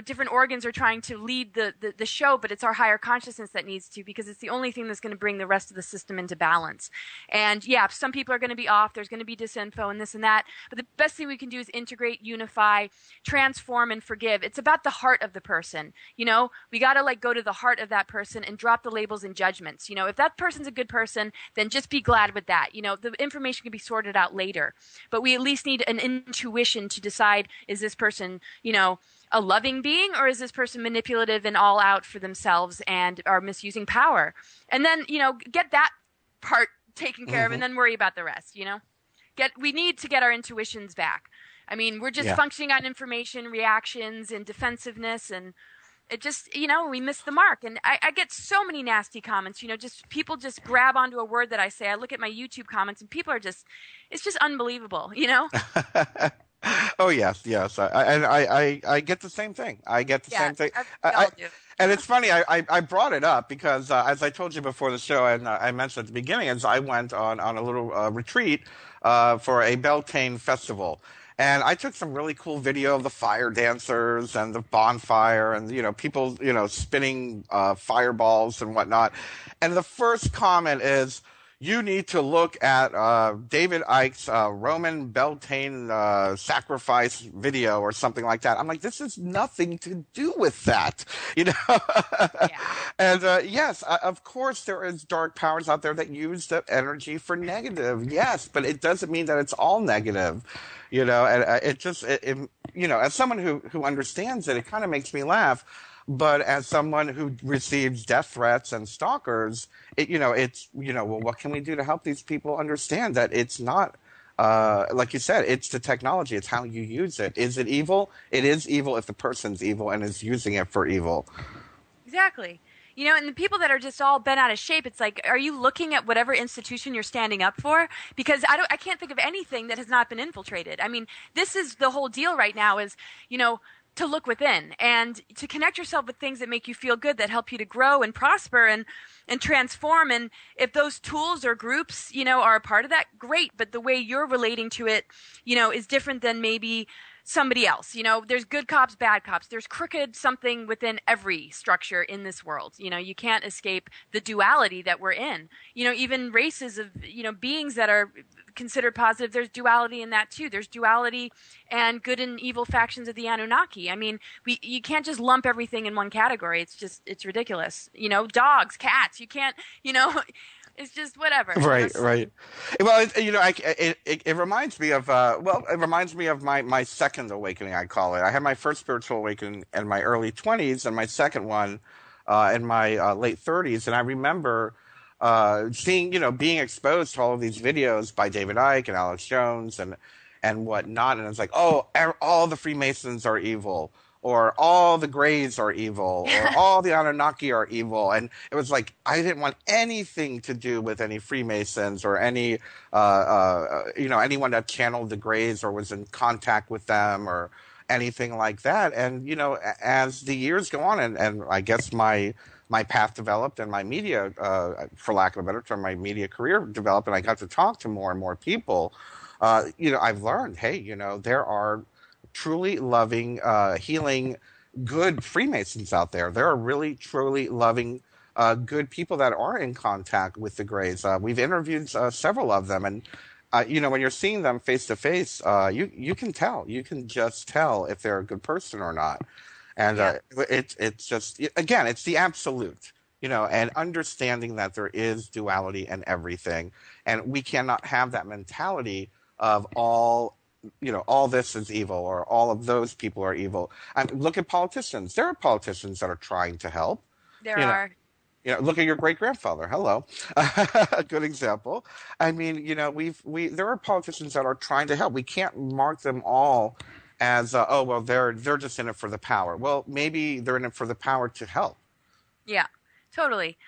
different organs are trying to lead the show, but it's our higher consciousness that needs to, because it's the only thing that's going to bring the rest of the system into balance. And yeah, some people are going to be off. There's going to be disinfo and this and that. But the best thing we can do is integrate, unify, transform, and forgive. It's about the heart of the person. We got to go to the heart of that person and drop the labels and judgments. If that person's a good person, then just be glad with that. The information can be sorted out later. But we at least need an intuition to decide, is this person, a loving being, or is this person manipulative and all out for themselves and are misusing power? And then, get that part taken care of, and then worry about the rest. We need to get our intuitions back. I mean, we're just functioning on information, reactions, and defensiveness, and it just, we miss the mark. And I get so many nasty comments, just people just grab onto a word that I say. I look at my YouTube comments, and people are it's just unbelievable, Oh, yes. I get the same thing. Same thing. And it's funny, I brought it up because, as I told you before the show, and I mentioned at the beginning, as I went on a little retreat for a Beltane festival. And I took some really cool video of the fire dancers and the bonfire and, people, spinning fireballs and whatnot. And the first comment is, you need to look at David Icke's Roman Beltane sacrifice video or something like that. I'm like, this has nothing to do with that, And yes, of course, there is dark powers out there that use the energy for negative. Yes, but it doesn't mean that it's all negative, And it just, as someone who understands it, it kind of makes me laugh. But as someone who receives death threats and stalkers, well, what can we do to help these people understand that it's not, like you said, it's the technology, it's how you use it. Is it evil? It is evil if the person's evil and is using it for evil. Exactly. And the people that are just all bent out of shape, it's like, are you looking at whatever institution you're standing up for? Because I can't think of anything that has not been infiltrated. I mean, this is the whole deal right now is, to look within and to connect yourself with things that make you feel good, that help you to grow and prosper and transform. And if those tools or groups, are a part of that, great. But the way you're relating to it, is different than maybe somebody else. There's good cops, bad cops. There's crooked something within every structure in this world. You can't escape the duality that we're in. Even races of, beings that are considered positive, there's duality in that too. There's duality and good and evil factions of the Anunnaki. I mean, you can't just lump everything in one category. It's ridiculous. Dogs, cats, you can't, it's just whatever. Right. Well, it reminds me of, my second awakening, I call it. I had my first spiritual awakening in my early 20s and my second one in my late 30s. And I remember seeing, being exposed to all of these videos by David Icke and Alex Jones and whatnot. And it's like, oh, all the Freemasons are evil, or all the Greys are evil, or all the Anunnaki are evil. And it was like, I didn't want anything to do with any Freemasons or any, anyone that channeled the Greys or was in contact with them or anything like that. And, as the years go on and I guess my path developed and my media, for lack of a better term, my media career developed and I got to talk to more and more people, I've learned, hey, there are truly loving, healing, good Freemasons out there. There are really, truly loving, good people that are in contact with the Greys. We've interviewed several of them, and when you're seeing them face to face, you can tell. You can just tell if they're a good person or not. And it's just, again, it's the absolute. And understanding that there is duality in everything, and we cannot have that mentality of all this is evil or all of those people are evil. Look at politicians. There are politicians that are trying to help. There are. Look at your great grandfather. Hello, a good example. I mean, there are politicians that are trying to help. We can't mark them all as they're just in it for the power. Well, maybe they're in it for the power to help. Yeah, totally.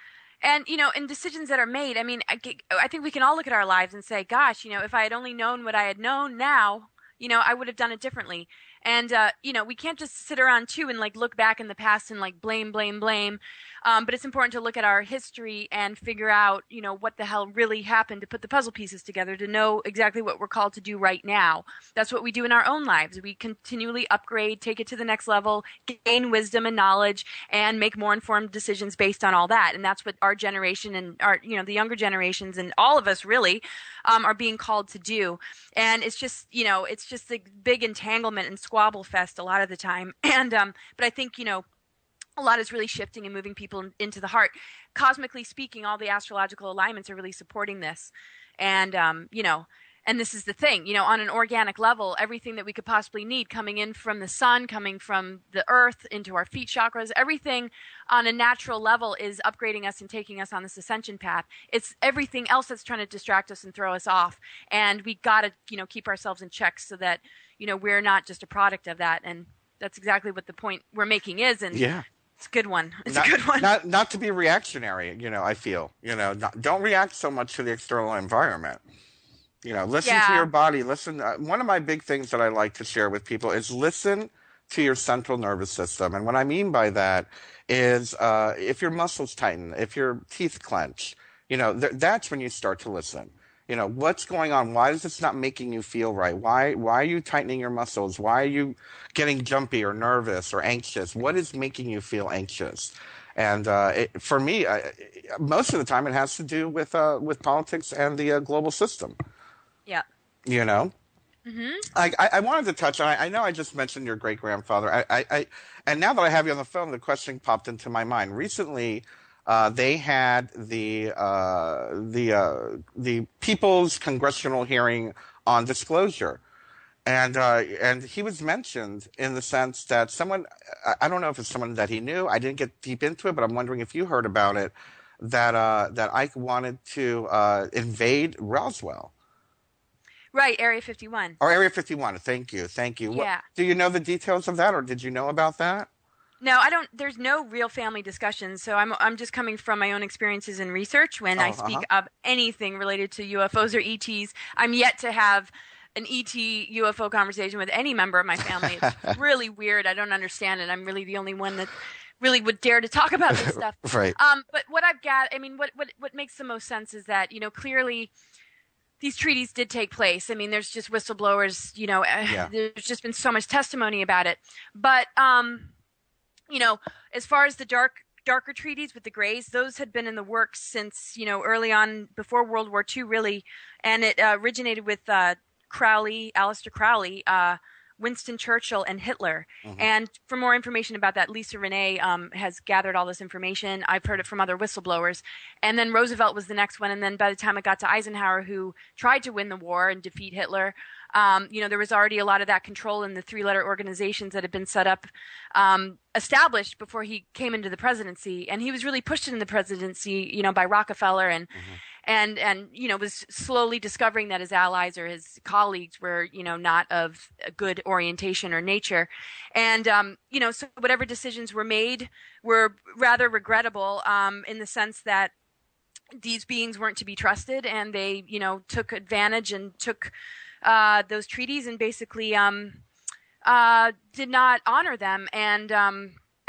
And, in decisions that are made, I mean, I think we can all look at our lives and say, gosh, if I had only known what I had known now, I would have done it differently. And, we can't just sit around too and look back in the past and blame. But it's important to look at our history and figure out, what the hell really happened, to put the puzzle pieces together, to know exactly what we're called to do right now. That's what we do in our own lives. We continually upgrade, take it to the next level, gain wisdom and knowledge, and make more informed decisions based on all that. And that's what our generation and our, the younger generations and all of us really are being called to do. And it's just, it's just a big entanglement and squabble fest a lot of the time. And but I think, a lot is really shifting and moving people into the heart. Cosmically speaking, all the astrological alignments are really supporting this. And, And this is the thing, you know, on an organic level, everything that we could possibly need coming in from the sun, coming from the earth into our feet chakras, everything on a natural level is upgrading us and taking us on this ascension path. It's everything else that's trying to distract us and throw us off. And we got to, you know, keep ourselves in check so that, you know, we're not just a product of that. And that's exactly what the point we're making is. And yeah. It's a good one. It's a good one. Not to be reactionary, you know, I feel, you know, don't react so much to the external environment. You know, listen to your body. Listen. One of my big things that I like to share with people is listen to your central nervous system. And what I mean by that is if your muscles tighten, if your teeth clench, you know, that's when you start to listen. You know, what's going on? Why is this not making you feel right? Why are you tightening your muscles? Why are you getting jumpy or nervous or anxious? What is making you feel anxious? And for me, most of the time it has to do with politics and the global system. Yeah. You know? Mm-hmm. I wanted to touch on, I know I just mentioned your great-grandfather. And now that I have you on the phone, the question popped into my mind. Recently, they had the People's Congressional hearing on disclosure. And he was mentioned in the sense that someone, I don't know if it's someone that he knew, I didn't get deep into it, but I'm wondering if you heard about it, that Ike wanted to invade Roswell. Right, Area 51. Or Area 51, thank you. Yeah. Do you know the details of that, or did you know about that? No, I don't. There's no real family discussions, so I'm just coming from my own experiences and research when I speak of anything related to UFOs or ETs. I'm yet to have an ET UFO conversation with any member of my family. It's really weird. I don't understand it. I'm really the only one that really would dare to talk about this stuff. Right. But what I've got, I mean, what makes the most sense is that, you know, clearly these treaties did take place. I mean, there's just whistleblowers, you know, there's just been so much testimony about it. But, you know, as far as the darker treaties with the Greys, those had been in the works since, you know, early on before World War II, really. And it originated with Aleister Crowley, Winston Churchill, and Hitler. Mm-hmm. And for more information about that, Lisa Renee has gathered all this information. I've heard it from other whistleblowers. And then Roosevelt was the next one. And then by the time it got to Eisenhower, who tried to win the war and defeat Hitler, you know, there was already a lot of that control in the three-letter organizations that had been set up, established before he came into the presidency. And he was really pushed into the presidency, you know, by Rockefeller and you know, was slowly discovering that his allies or his colleagues were, you know, not of a good orientation or nature. And, you know, so whatever decisions were made were rather regrettable, in the sense that these beings weren't to be trusted, and they, you know, took advantage and took those treaties and basically did not honor them. And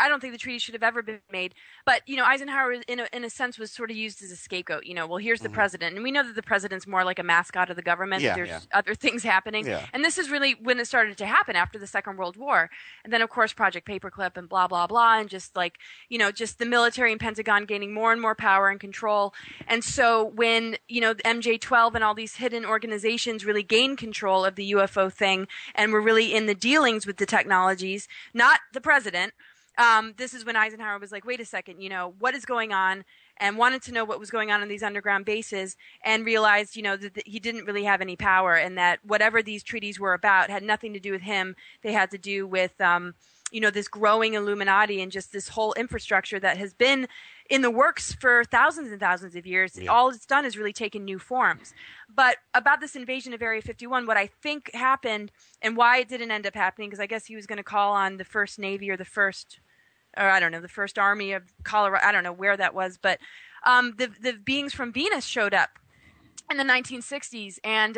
I don't think the treaty should have ever been made. But, you know, Eisenhower, in a sense, was sort of used as a scapegoat. You know, well, here's the president. And we know that the president's more like a mascot of the government. There's other things happening. Yeah. And this is really when it started to happen after the Second World War. And then, of course, Project Paperclip and blah, blah, blah. And just like, you know, just the military and Pentagon gaining more and more power and control. And so when, you know, the MJ-12 and all these hidden organizations really gained control of the UFO thing and were really in the dealings with the technologies, not the president, this is when Eisenhower was like, wait a second, you know, what is going on? And wanted to know what was going on these underground bases, and realized, you know, that he didn't really have any power, and that whatever these treaties were about had nothing to do with him. They had to do with, you know, this growing Illuminati and just this whole infrastructure that has been in the works for thousands and thousands of years. Yeah. All it's done is really taken new forms. But about this invasion of Area 51, what I think happened and why it didn't end up happening, because I guess he was going to call on the First Navy or the First Army of Colorado. I don't know where that was, but the beings from Venus showed up in the 1960s, and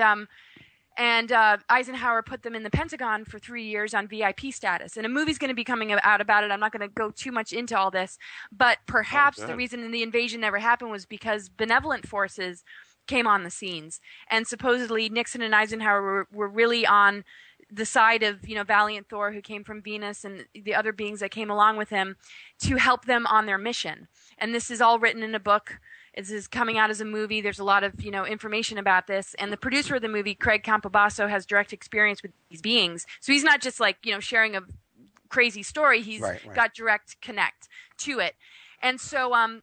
Eisenhower put them in the Pentagon for 3 years on VIP status. And a movie's going to be coming out about it. I'm not going to go too much into all this, but perhaps the reason the invasion never happened was because benevolent forces came on the scenes, and supposedly Nixon and Eisenhower were really on the side of, you know, Valiant Thor, who came from Venus, and the other beings that came along with him to help them on their mission. And this is all written in a book. This is coming out as a movie. There's a lot of, you know, information about this. And the producer of the movie, Craig Campobasso, has direct experience with these beings. So he's not just like, you know, sharing a crazy story. He's got direct connect to it. And so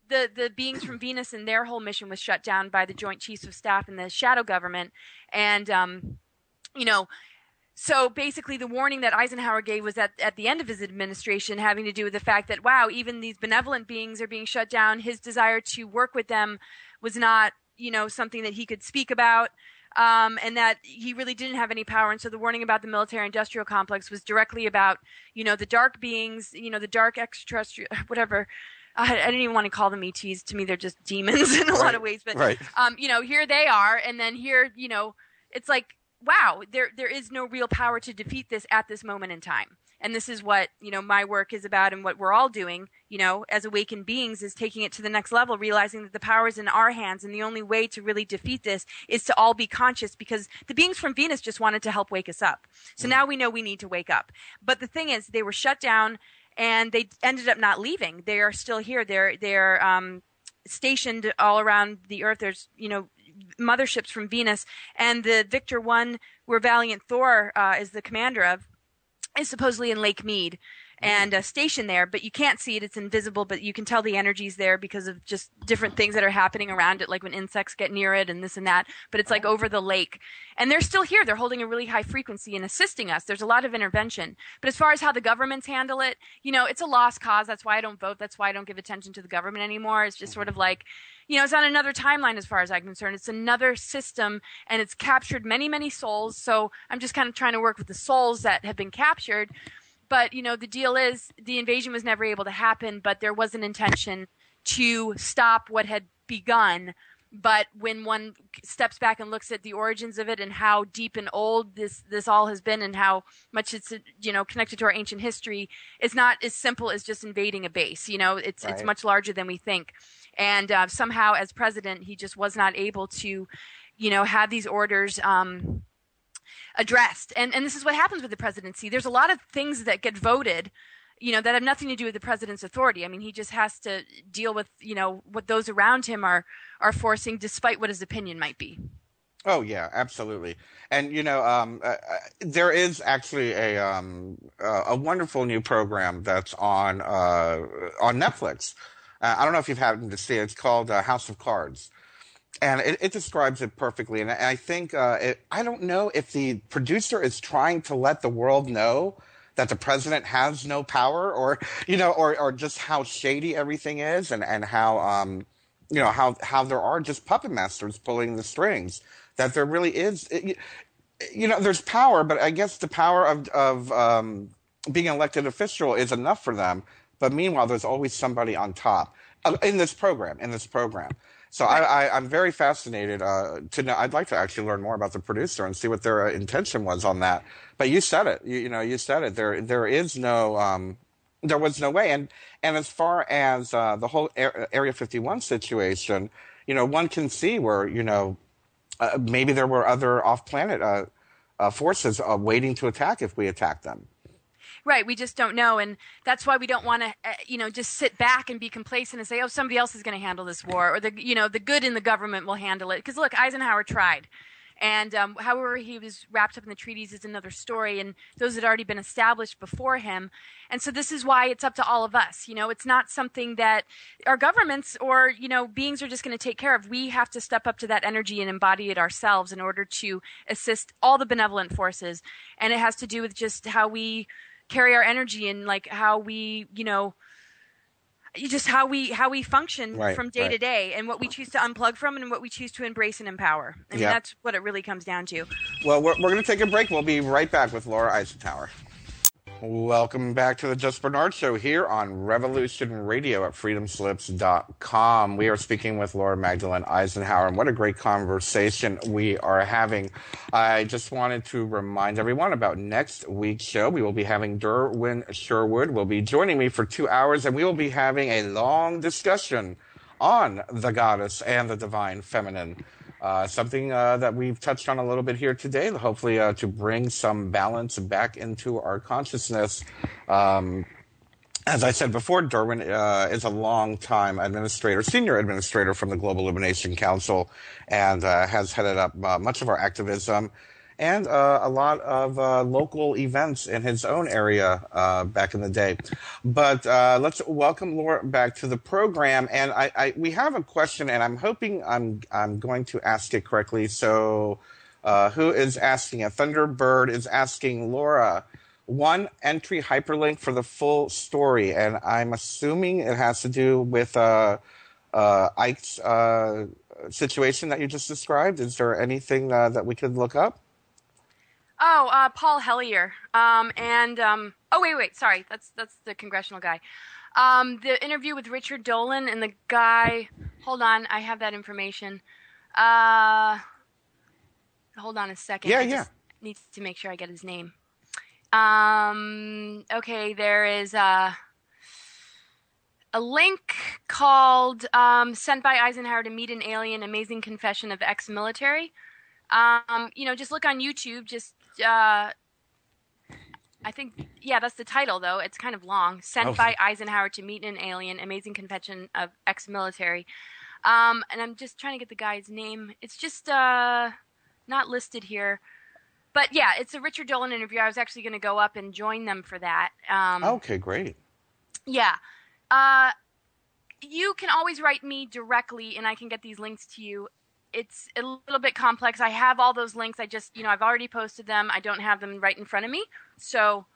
the beings from Venus and their whole mission was shut down by the Joint Chiefs of Staff and the shadow government. And, so basically the warning that Eisenhower gave was at the end of his administration, having to do with the fact that, wow, even these benevolent beings are being shut down. His desire to work with them was not, something that he could speak about. And that he really didn't have any power. And so the warning about the military-industrial complex was directly about, the dark beings, the dark extraterrestrial, whatever. I didn't even want to call them ETs. To me, they're just demons in a lot of ways. But, here they are. And then here, it's like, wow, there is no real power to defeat this at this moment in time. And this is what, my work is about, and what we're all doing, as awakened beings, is taking it to the next level, realizing that the power is in our hands. And the only way to really defeat this is to all be conscious, because the beings from Venus just wanted to help wake us up. So now we know we need to wake up. But the thing is, they were shut down and they ended up not leaving. They are still here. They're stationed all around the Earth. There's, motherships from Venus, and the Victor 1, where Valiant Thor is the commander of, is supposedly in Lake Mead and stationed there, but you can't see it. It's invisible, but you can tell the energy's there because of just different things that are happening around it, like when insects get near it and this and that, but it's like over the lake. And they're still here. They're holding a really high frequency and assisting us. There's a lot of intervention. But as far as how the governments handle it, it's a lost cause. That's why I don't vote. That's why I don't give attention to the government anymore. It's just sort of like, it's on another timeline as far as I'm concerned. It's another system, and it's captured many, many souls. So I'm just kind of trying to work with the souls that have been captured. But, the deal is the invasion was never able to happen, but there was an intention to stop what had begun. But when one steps back and looks at the origins of it and how deep and old this all has been, and how much it's, connected to our ancient history, it's not as simple as just invading a base. It's much larger than we think. And somehow, as president, he just was not able to, have these orders addressed. And this is what happens with the presidency. There's a lot of things that get voted, that have nothing to do with the president's authority. I mean, he just has to deal with, what those around him are forcing, despite what his opinion might be. Oh yeah, absolutely. And there is actually a wonderful new program that's on Netflix. I don't know if you've happened to see it. It's called House of Cards. And it describes it perfectly. And I think, I don't know if the producer is trying to let the world know that the president has no power, or just how shady everything is, and how there are just puppet masters pulling the strings, that there really is, there's power, but I guess the power of being an elected official is enough for them. But meanwhile, there's always somebody on top in this program. So I'm very fascinated to know. I'd like to actually learn more about the producer and see what their intention was on that. But you said it. You said it. There is no. There was no way. And as far as the whole Area 51 situation, one can see where maybe there were other off-planet forces waiting to attack if we attack them. Right, we just don't know, and that's why we don't want to, just sit back and be complacent and say, "Oh, somebody else is going to handle this war," or the good in the government will handle it. Because look, Eisenhower tried, and however he was wrapped up in the treaties is another story, and those had already been established before him. And so this is why it's up to all of us. It's not something that our governments or beings are just going to take care of. We have to step up to that energy and embody it ourselves in order to assist all the benevolent forces, and it has to do with just how we carry our energy, and like how we, just how we function from day to day, and what we choose to unplug from and what we choose to embrace and empower. And that's what it really comes down to. Well, we're going to take a break. We'll be right back with Laura Eisenhower. Welcome back to the Just Bernard Show here on Revolution Radio at freedomslips.com. We are speaking with Laura Magdalene Eisenhower, and what a great conversation we are having. I just wanted to remind everyone about next week's show. We will be having Derwin Sherwood will be joining me for 2 hours, and we will be having a long discussion on the goddess and the divine feminine. Something that we've touched on a little bit here today, hopefully to bring some balance back into our consciousness. As I said before, Derwin is a long-time senior administrator from the Global Illumination Council, and has headed up much of our activism and a lot of local events in his own area back in the day. But let's welcome Laura back to the program. And we have a question, and I'm hoping I'm going to ask it correctly. So who is asking it? Thunderbird is asking Laura, one entry hyperlink for the full story. And I'm assuming it has to do with Ike's situation that you just described. Is there anything that we could look up? Oh, Paul Hellyer. Oh, wait, sorry. That's the congressional guy. The interview with Richard Dolan and the guy, hold on, I have that information. Hold on a second. Yeah. Just need to make sure I get his name. Okay, there is a link called Sent by Eisenhower to Meet an Alien, Amazing Confession of Ex-Military. Just look on YouTube, I think, that's the title, though. It's kind of long. Sent by Eisenhower to Meet an Alien, Amazing Confession of Ex-Military. And I'm just trying to get the guy's name. It's just not listed here. But, yeah, it's a Richard Dolan interview. I was actually going to go up and join them for that. Okay, great. Yeah. You can always write me directly, and I can get these links to you. It's a little bit complex. I have all those links. I just, I've already posted them. I don't have them right in front of me. So.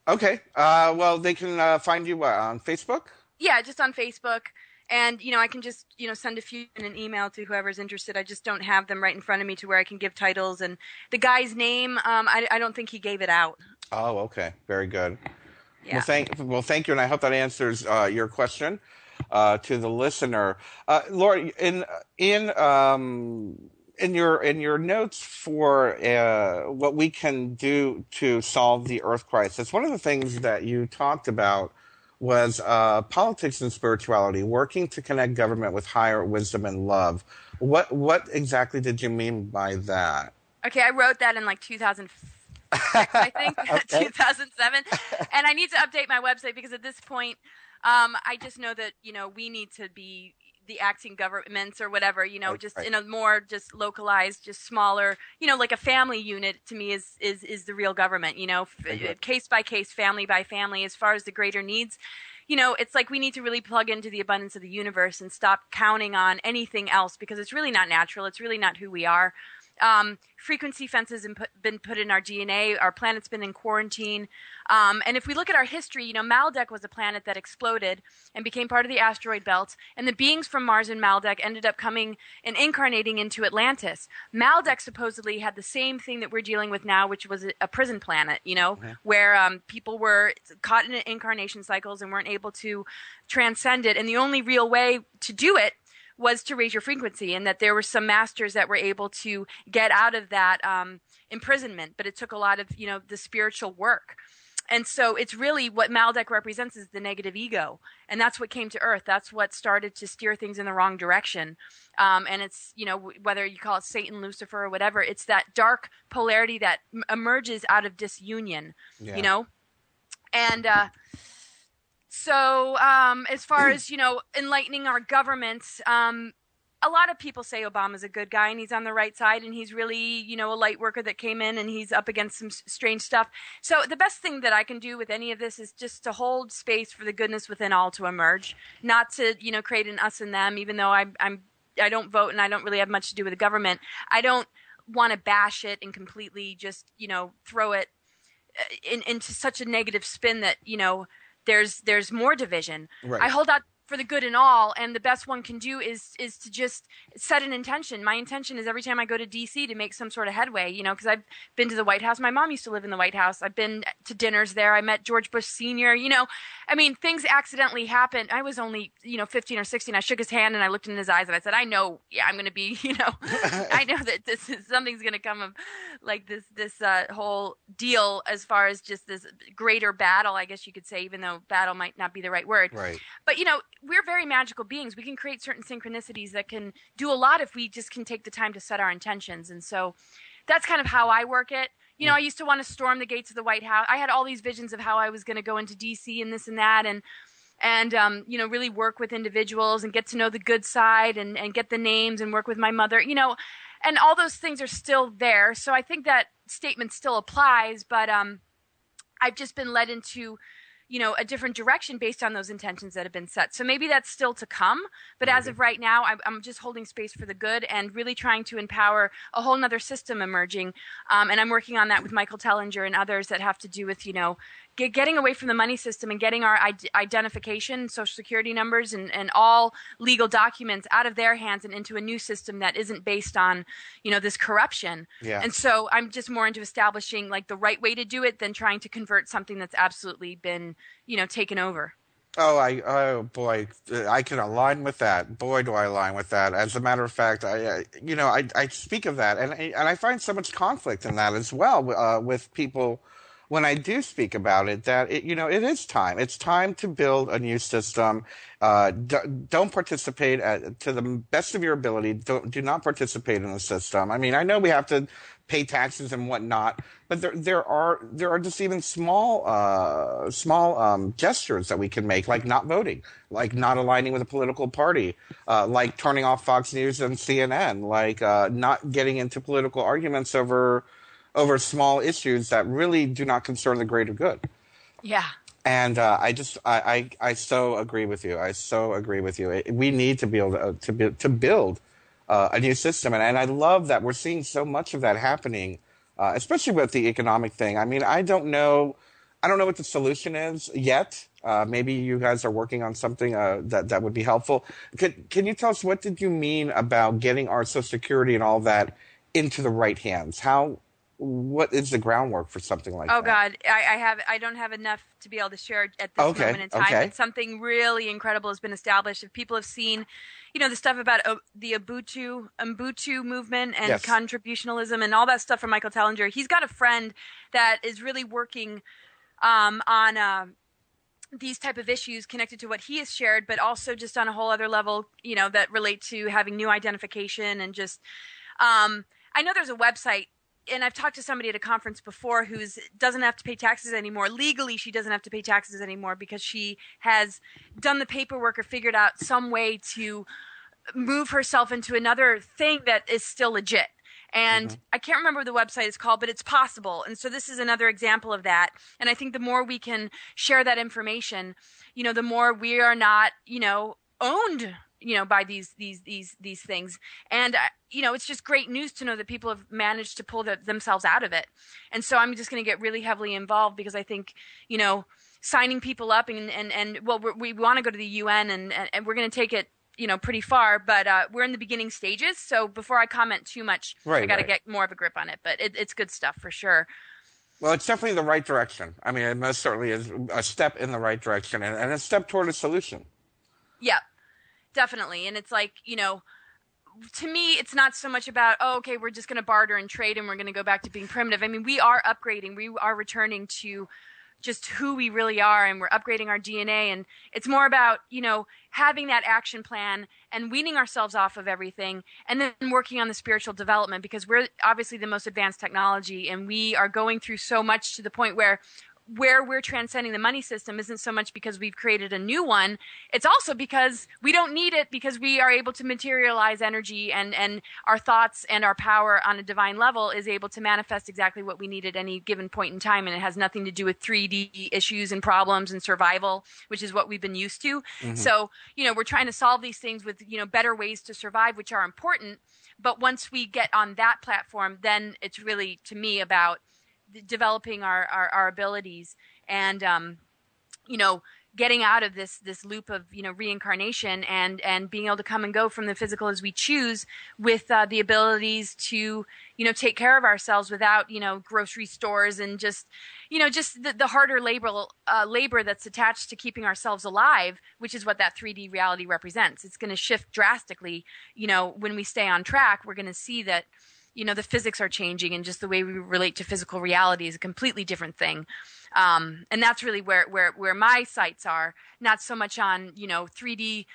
Okay. Well, they can find you on Facebook? Yeah, just on Facebook. And, I can just, send a few in an email to whoever's interested. I just don't have them right in front of me to where I can give titles. And the guy's name, I don't think he gave it out. Oh, okay. Very good. Yeah. Well, thank you. And I hope that answers your question to the listener. Laura, in your notes for what we can do to solve the Earth crisis, one of the things that you talked about was politics and spirituality, working to connect government with higher wisdom and love. What exactly did you mean by that? Okay, I wrote that in 2006, I think, 2007. And I need to update my website because at this point, I just know that, we need to be the acting governments or whatever, in a more just localized, just smaller, like a family unit to me is the real government, case by case, family by family, as far as the greater needs. It's like we need to really plug into the abundance of the universe and stop counting on anything else because it's really not natural. It's really not who we are. Frequency fences have been put in our DNA. Our planet's been in quarantine. And if we look at our history, Maldek was a planet that exploded and became part of the asteroid belt. And the beings from Mars and Maldek ended up coming and incarnating into Atlantis. Maldek supposedly had the same thing that we're dealing with now, which was a prison planet, where people were caught in incarnation cycles and weren't able to transcend it. And the only real way to do it was to raise your frequency, and that there were some masters that were able to get out of that imprisonment, but it took a lot of, the spiritual work. And so it's really what Maldek represents is the negative ego, and that's what came to Earth. That's what started to steer things in the wrong direction. And it's, whether you call it Satan, Lucifer, or whatever, it's that dark polarity that emerges out of disunion, And so as far as, enlightening our governments, a lot of people say Obama's a good guy and he's on the right side and he's really, a light worker that came in and he's up against some strange stuff. So the best thing that I can do with any of this is just to hold space for the goodness within all to emerge, not to, create an us and them, even though I don't vote and I don't really have much to do with the government. I don't want to bash it and completely just, throw it into such a negative spin that, there's more division. Right. I hold out for the good in all, and the best one can do is to just set an intention. My intention is every time I go to D.C. to make some sort of headway, because I've been to the White House. My mom used to live in the White House. I've been to dinners there. I met George Bush Sr., things accidentally happen. I was only, 15 or 16. I shook his hand and I looked in his eyes and I said, I know, I'm going to be, I know that something's going to come of like this whole deal as far as just this greater battle, I guess you could say, even though battle might not be the right word. Right. But, we're very magical beings. We can create certain synchronicities that can do a lot if we just can take the time to set our intentions. And so that's kind of how I work it. I used to want to storm the gates of the White House. I had all these visions of how I was going to go into D.C. and this and that and really work with individuals and get to know the good side and get the names and work with my mother. and all those things are still there. So I think that statement still applies, but I've just been led into, a different direction based on those intentions that have been set. So maybe that's still to come. But as of right now, I'm just holding space for the good and really trying to empower a whole nother system emerging. And I'm working on that with Michael Tellinger and others that have to do with, getting away from the money system and getting our identification, social security numbers, and all legal documents out of their hands and into a new system that isn't based on, this corruption. Yeah. And so I'm just more into establishing like the right way to do it than trying to convert something that's absolutely been, taken over. Oh boy, I can align with that. Boy, do I align with that. As a matter of fact, I speak of that, and I find so much conflict in that as well with people when I do speak about it. That it is time. It's time to build a new system. Don't participate to the best of your ability. Do not participate in the system. I mean, I know we have to pay taxes and whatnot, but there are just even small gestures that we can make, like not voting, like not aligning with a political party, like turning off Fox News and CNN, like not getting into political arguments over small issues that really do not concern the greater good. Yeah. And I so agree with you. I so agree with you. We need to be able to build a new system, and I love that we're seeing so much of that happening, especially with the economic thing. I mean, I don't know what the solution is yet. Maybe you guys are working on something that would be helpful. Can you tell us, what did you mean about getting our Social Security and all that into the right hands? What is the groundwork for something like that? Oh God, I don't have enough to be able to share at this moment in time. Okay. But something really incredible has been established. If people have seen, the stuff about the Ubuntu movement and Yes. contributionalism and all that stuff from Michael Tellinger, he's got a friend that is really working on these type of issues connected to what he has shared, but also just on a whole other level, that relate to having new identification and just. I know there's a website. And I've talked to somebody at a conference before who doesn't have to pay taxes anymore. Legally, she doesn't have to pay taxes anymore because she has done the paperwork or figured out some way to move herself into another thing that is still legit. And I can't remember what the website is called, but it's possible. And so this is another example of that. And I think the more we can share that information, the more we are not, owned by these things. And, it's just great news to know that people have managed to pull themselves out of it. And so I'm just going to get really heavily involved because I think, signing people up and we want to go to the UN and we're going to take it, pretty far, but we're in the beginning stages. So before I comment too much, I got to get more of a grip on it, but it's good stuff for sure. Well, it's definitely the right direction. I mean, it most certainly is a step in the right direction and a step toward a solution. Yeah. Definitely. And it's like, to me, it's not so much about, we're just going to barter and trade and we're going to go back to being primitive. I mean, we are upgrading. We are returning to just who we really are, and we're upgrading our DNA. And it's more about, having that action plan and weaning ourselves off of everything and then working on the spiritual development, because we're obviously the most advanced technology and we are going through so much to the point where we're transcending the money system isn't so much because we've created a new one. It's also because we don't need it, because we are able to materialize energy, and our thoughts and our power on a divine level is able to manifest exactly what we need at any given point in time. And it has nothing to do with 3D issues and problems and survival, which is what we've been used to. So, we're trying to solve these things with, better ways to survive, which are important. But once we get on that platform, then it's really, to me, about developing our abilities and getting out of this loop of reincarnation and being able to come and go from the physical as we choose, with the abilities to take care of ourselves without grocery stores and just the harder labor that's attached to keeping ourselves alive, which is what that 3D reality represents. It's going to shift drastically. When we stay on track, we're going to see that the physics are changing, and just the way we relate to physical reality is a completely different thing. And that's really where my sights are, not so much on, 3D,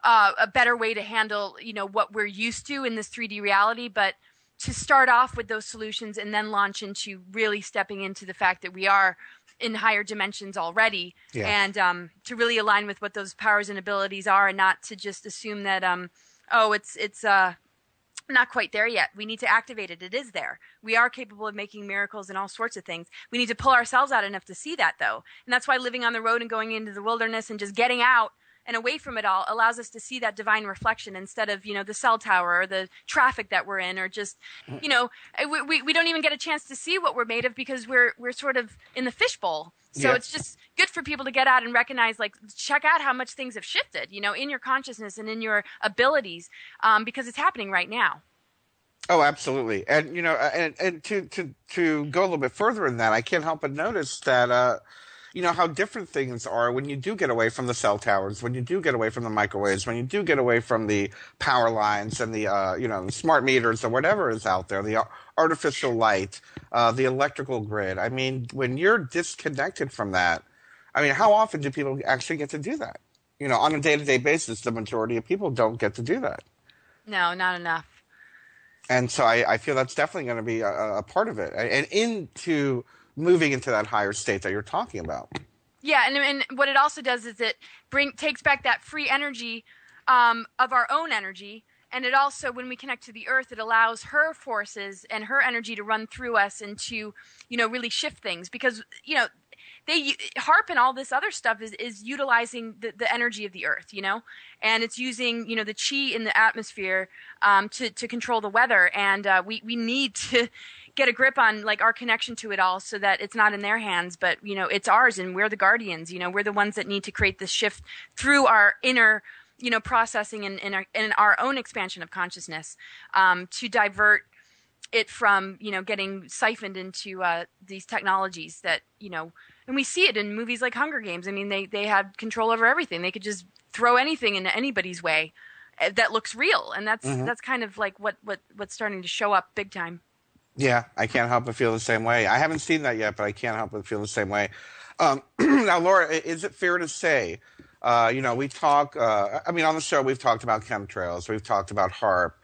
a better way to handle, what we're used to in this 3D reality, but to start off with those solutions and then launch into really stepping into the fact that we are in higher dimensions already. Yeah. And to really align with what those powers and abilities are, and not to just assume that, not quite there yet. We need to activate it. It is there. We are capable of making miracles and all sorts of things. We need to pull ourselves out enough to see that, though. And that's why living on the road and going into the wilderness and just getting out and away from it all allows us to see that divine reflection instead of, the cell tower or the traffic that we're in, or just, we don't even get a chance to see what we're made of because we're sort of in the fishbowl. So It's just good for people to get out and recognize, like, check out how much things have shifted, in your consciousness and in your abilities, because it's happening right now. Oh, absolutely. And, and to go a little bit further in that, I can't help but notice that, how different things are when you do get away from the cell towers, when you do get away from the microwaves, when you do get away from the power lines and the, the smart meters or whatever is out there, the artificial light, the electrical grid. I mean, when you're disconnected from that, how often do people actually get to do that? On a day-to-day basis, the majority of people don't get to do that. No, not enough. And so I feel that's definitely going to be a part of it. And into moving into that higher state that you're talking about. Yeah, and what it also does is it takes back that free energy of our own energy, and it also, when we connect to the earth, it allows her forces and her energy to run through us and to, really shift things, because, they HARP and all this other stuff is utilizing the energy of the earth, and it's using, the chi in the atmosphere to control the weather, and we need to get a grip on, like, our connection to it all, so that it's not in their hands, but it's ours, and we're the guardians. We're the ones that need to create this shift through our inner processing and our own expansion of consciousness, to divert it from getting siphoned into these technologies that and we see it in movies like Hunger Games. I mean, they had control over everything. They could just throw anything into anybody's way that looks real, and that's kind of like what's starting to show up big time. Yeah, I can't help but feel the same way. I haven't seen that yet, but I can't help but feel the same way. Now, Laura, is it fair to say, we talk, on the show, we've talked about chemtrails, we've talked about HARP,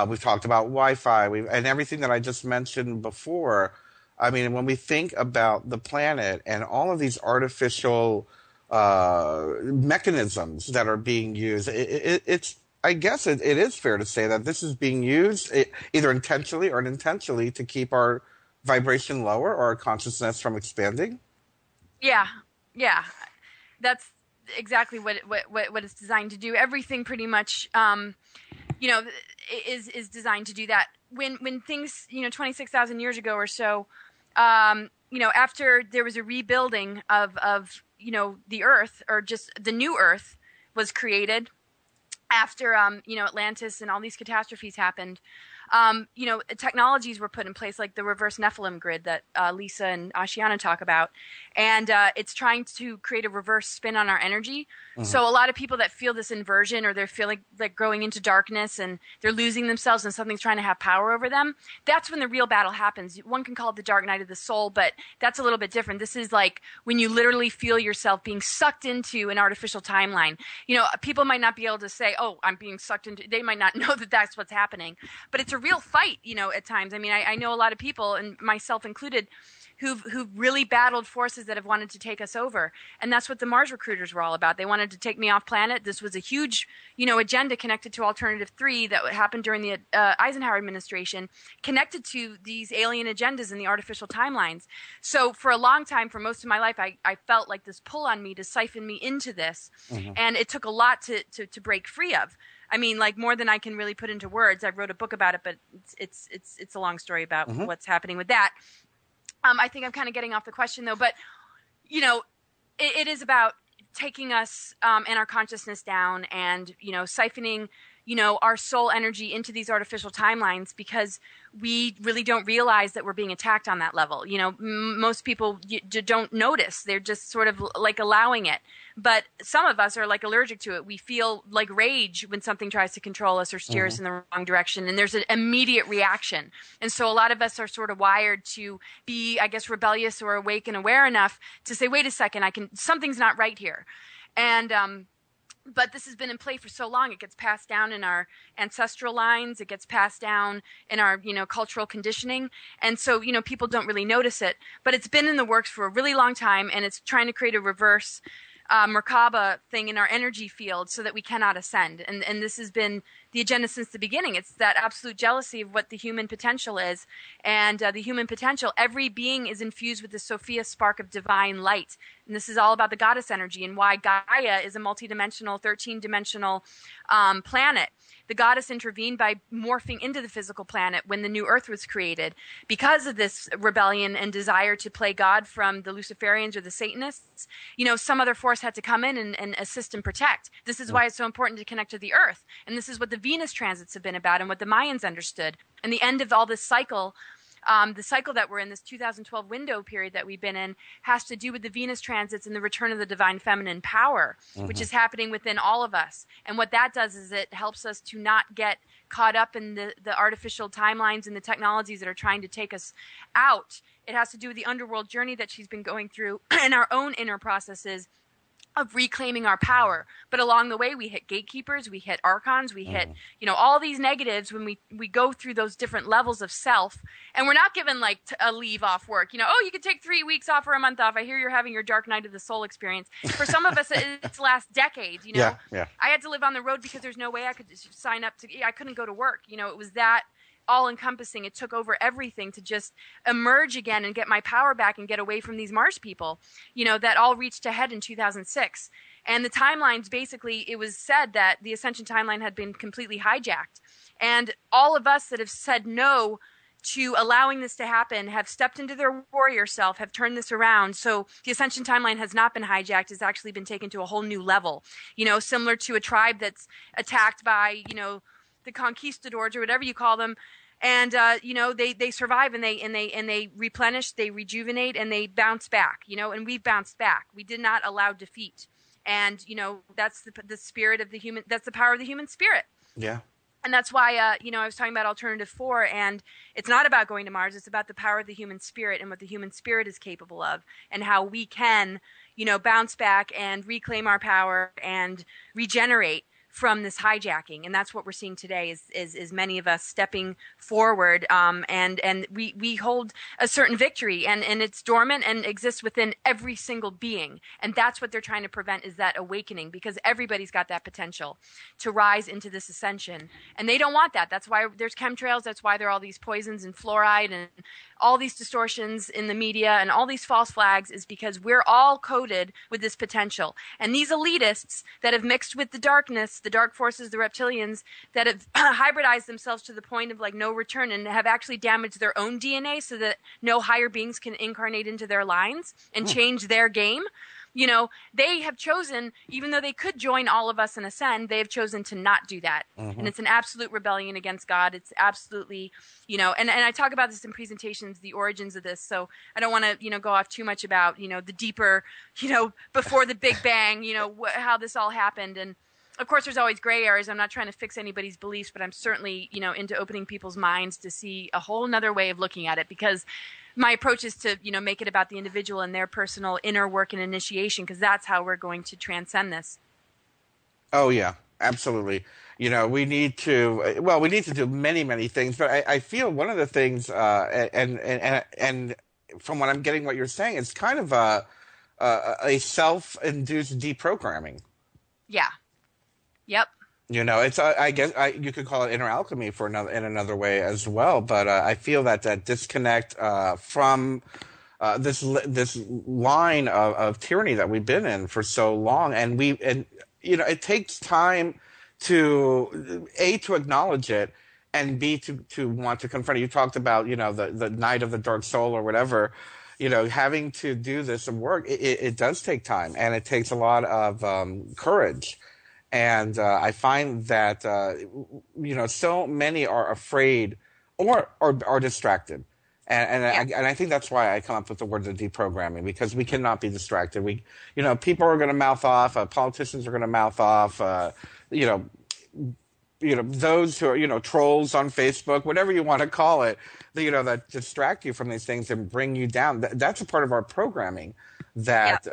we've talked about Wi-Fi, and everything that I just mentioned before. When we think about the planet and all of these artificial mechanisms that are being used, it's I guess it is fair to say that this is being used either intentionally or unintentionally to keep our vibration lower or our consciousness from expanding. Yeah. That's exactly what it's designed to do. Everything pretty much, is designed to do that. When things, 26,000 years ago or so, after there was a rebuilding of the Earth, or just the new Earth was created, after Atlantis and all these catastrophes happened, technologies were put in place, like the reverse Nephilim grid that Lisa and Ashiana talk about, and it's trying to create a reverse spin on our energy. Mm-hmm. So a lot of people that feel this inversion, or they're feeling like going into darkness and they're losing themselves and something's trying to have power over them, that's when the real battle happens. One can call it the dark night of the soul, but that's a little bit different. This is like when you literally feel yourself being sucked into an artificial timeline. People might not be able to say, oh, I'm being sucked into, they might not know that that's what's happening, but it's a real fight, at times. I know a lot of people, and myself included, who've really battled forces that have wanted to take us over. And that's what the Mars recruiters were all about. They wanted to take me off planet. This was a huge, agenda connected to Alternative 3 that happened during the Eisenhower administration, connected to these alien agendas and the artificial timelines. So for a long time, for most of my life, I felt like this pull on me to siphon me into this. Mm-hmm. And it took a lot to break free of. More than I can really put into words. I wrote a book about it, but it's a long story about mm-hmm. what's happening with that. I think I'm kind of getting off the question, though, but, it is about taking us and our consciousness down and, siphoning, our soul energy into these artificial timelines, because we really don't realize that we're being attacked on that level. Most people don't notice. They're just sort of like allowing it. But some of us are like allergic to it. We feel like rage when something tries to control us or steer mm-hmm. us in the wrong direction. And there's an immediate reaction. And so a lot of us are sort of wired to be, I guess, rebellious or awake and aware enough to say, wait a second, something's not right here. And, but this has been in play for so long. It gets passed down in our ancestral lines. It gets passed down in our, cultural conditioning. And so, people don't really notice it. But it's been in the works for a really long time, and it's trying to create a reverse Merkaba thing in our energy field so that we cannot ascend. And this has been the agenda since the beginning. It's that absolute jealousy of what the human potential is. And the human potential, every being is infused with the Sophia spark of divine light. And this is all about the goddess energy and why Gaia is a multidimensional, 13-dimensional planet. The goddess intervened by morphing into the physical planet when the new earth was created. Because of this rebellion and desire to play God from the Luciferians or the Satanists, some other force had to come in and assist and protect. This is why it's so important to connect to the earth. And this is what the Venus transits have been about and what the Mayans understood. And the end of all this cycle, the cycle that we're in, this 2012 window period that we've been in, has to do with the Venus transits and the return of the divine feminine power, which is happening within all of us. And what that does is it helps us to not get caught up in the artificial timelines and the technologies that are trying to take us out. It has to do with the underworld journey that she's been going through and our own inner processes of reclaiming our power. But along the way, we hit gatekeepers, we hit archons, we hit, all these negatives when we go through those different levels of self. And we're not given like a leave off work. You could take 3 weeks off or a month off. I hear you're having your dark night of the soul experience. For some of us, it's last decades, Yeah. I had to live on the road because there's no way I could just sign up I couldn't go to work. It was that all-encompassing. It took over everything to just emerge again and get my power back and get away from these Mars people, that all reached a head in 2006. And the timelines, basically, it was said that the Ascension timeline had been completely hijacked. And all of us that have said no to allowing this to happen have stepped into their warrior self, have turned this around. So the Ascension timeline has not been hijacked. It's actually been taken to a whole new level, similar to a tribe that's attacked by, the conquistadors or whatever you call them, and they survive and they replenish, they rejuvenate, and they bounce back. And we've bounced back. We did not allow defeat, and that's the spirit of the human. That's the power of the human spirit. Yeah. And that's why I was talking about Alternative 4, and it's not about going to Mars. It's about the power of the human spirit and what the human spirit is capable of, and how we can bounce back and reclaim our power and regenerate from this hijacking. And that's what we're seeing today is many of us stepping forward, and we hold a certain victory, and it's dormant and exists within every single being. And that's what they're trying to prevent, is that awakening, because everybody's got that potential to rise into this ascension. And they don't want that. That's why there's chemtrails. That's why there are all these poisons and fluoride and all these distortions in the media and all these false flags, is because we're all coded with this potential. And these elitists that have mixed with the darkness, the dark forces, the reptilians, that have hybridized themselves to the point of like no return and have actually damaged their own DNA so that no higher beings can incarnate into their lines and change their game. They have chosen, even though they could join all of us and ascend, they have chosen to not do that. And it's an absolute rebellion against God. It's absolutely, and I talk about this in presentations, the origins of this. So I don't want to, go off too much about, the deeper, before the Big Bang, how this all happened. And of course, there's always gray areas. I'm not trying to fix anybody's beliefs, but I'm certainly, into opening people's minds to see a whole nother way of looking at it, because my approach is to, make it about the individual and their personal inner work and initiation, because that's how we're going to transcend this. Oh, yeah, absolutely. We need to do many, many things, but I feel one of the things, and from what I'm getting, what you're saying, is kind of a self-induced deprogramming. Yeah. Yep. It's I guess you could call it inner alchemy in another way as well. But I feel that disconnect from this line of tyranny that we've been in for so long, and it takes time to acknowledge it, and B, to want to confront it. You talked about the night of the dark soul or whatever. Having to do this work, it does take time, and it takes a lot of courage. And I find that so many are afraid or are distracted, and I think that's why I come up with the word of deprogramming, because we cannot be distracted. People are going to mouth off, politicians are going to mouth off, those who are trolls on Facebook, whatever you want to call it, that distract you from these things and bring you down. That's a part of our programming that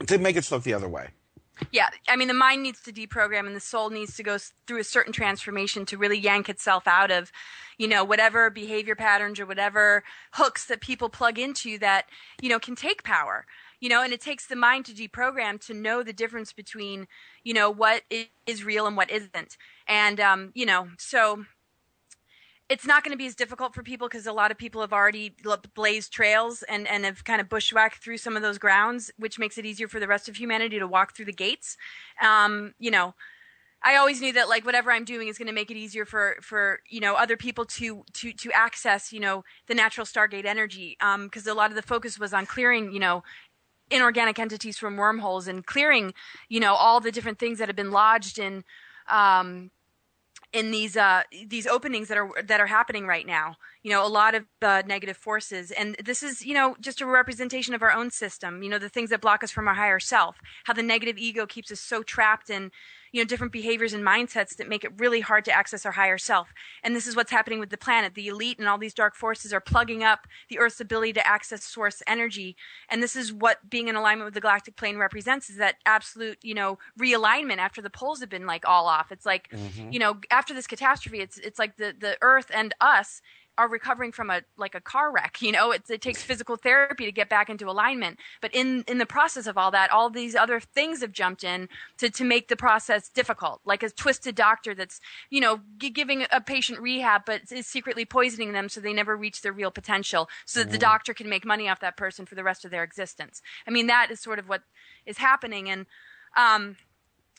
to make us look the other way. Yeah, I mean, the mind needs to deprogram, and the soul needs to go through a certain transformation to really yank itself out of, whatever behavior patterns or whatever hooks that people plug into that, can take power. and it takes the mind to deprogram to know the difference between, what is real and what isn't. And, so it's not going to be as difficult for people because a lot of people have already blazed trails and have kind of bushwhacked through some of those grounds, which makes it easier for the rest of humanity to walk through the gates. I always knew that like whatever I'm doing is going to make it easier for other people to access the natural Stargate energy, because a lot of the focus was on clearing inorganic entities from wormholes and clearing all the different things that have been lodged in these openings that are happening right now. A lot of negative forces, and this is just a representation of our own system. The things that block us from our higher self, how the negative ego keeps us so trapped in different behaviors and mindsets that make it really hard to access our higher self. And this is what's happening with the planet. The elite and all these dark forces are plugging up the Earth's ability to access source energy. And this is what being in alignment with the galactic plane represents, is that absolute, realignment after the poles have been like all off. It's like, after this catastrophe, it's like the Earth and us are recovering from a car wreck. It takes physical therapy to get back into alignment. But in the process of all that, all these other things have jumped in to make the process difficult. Like a twisted doctor that's, giving a patient rehab, but is secretly poisoning them so they never reach their real potential, so that the doctor can make money off that person for the rest of their existence. I mean, that is sort of what is happening. And,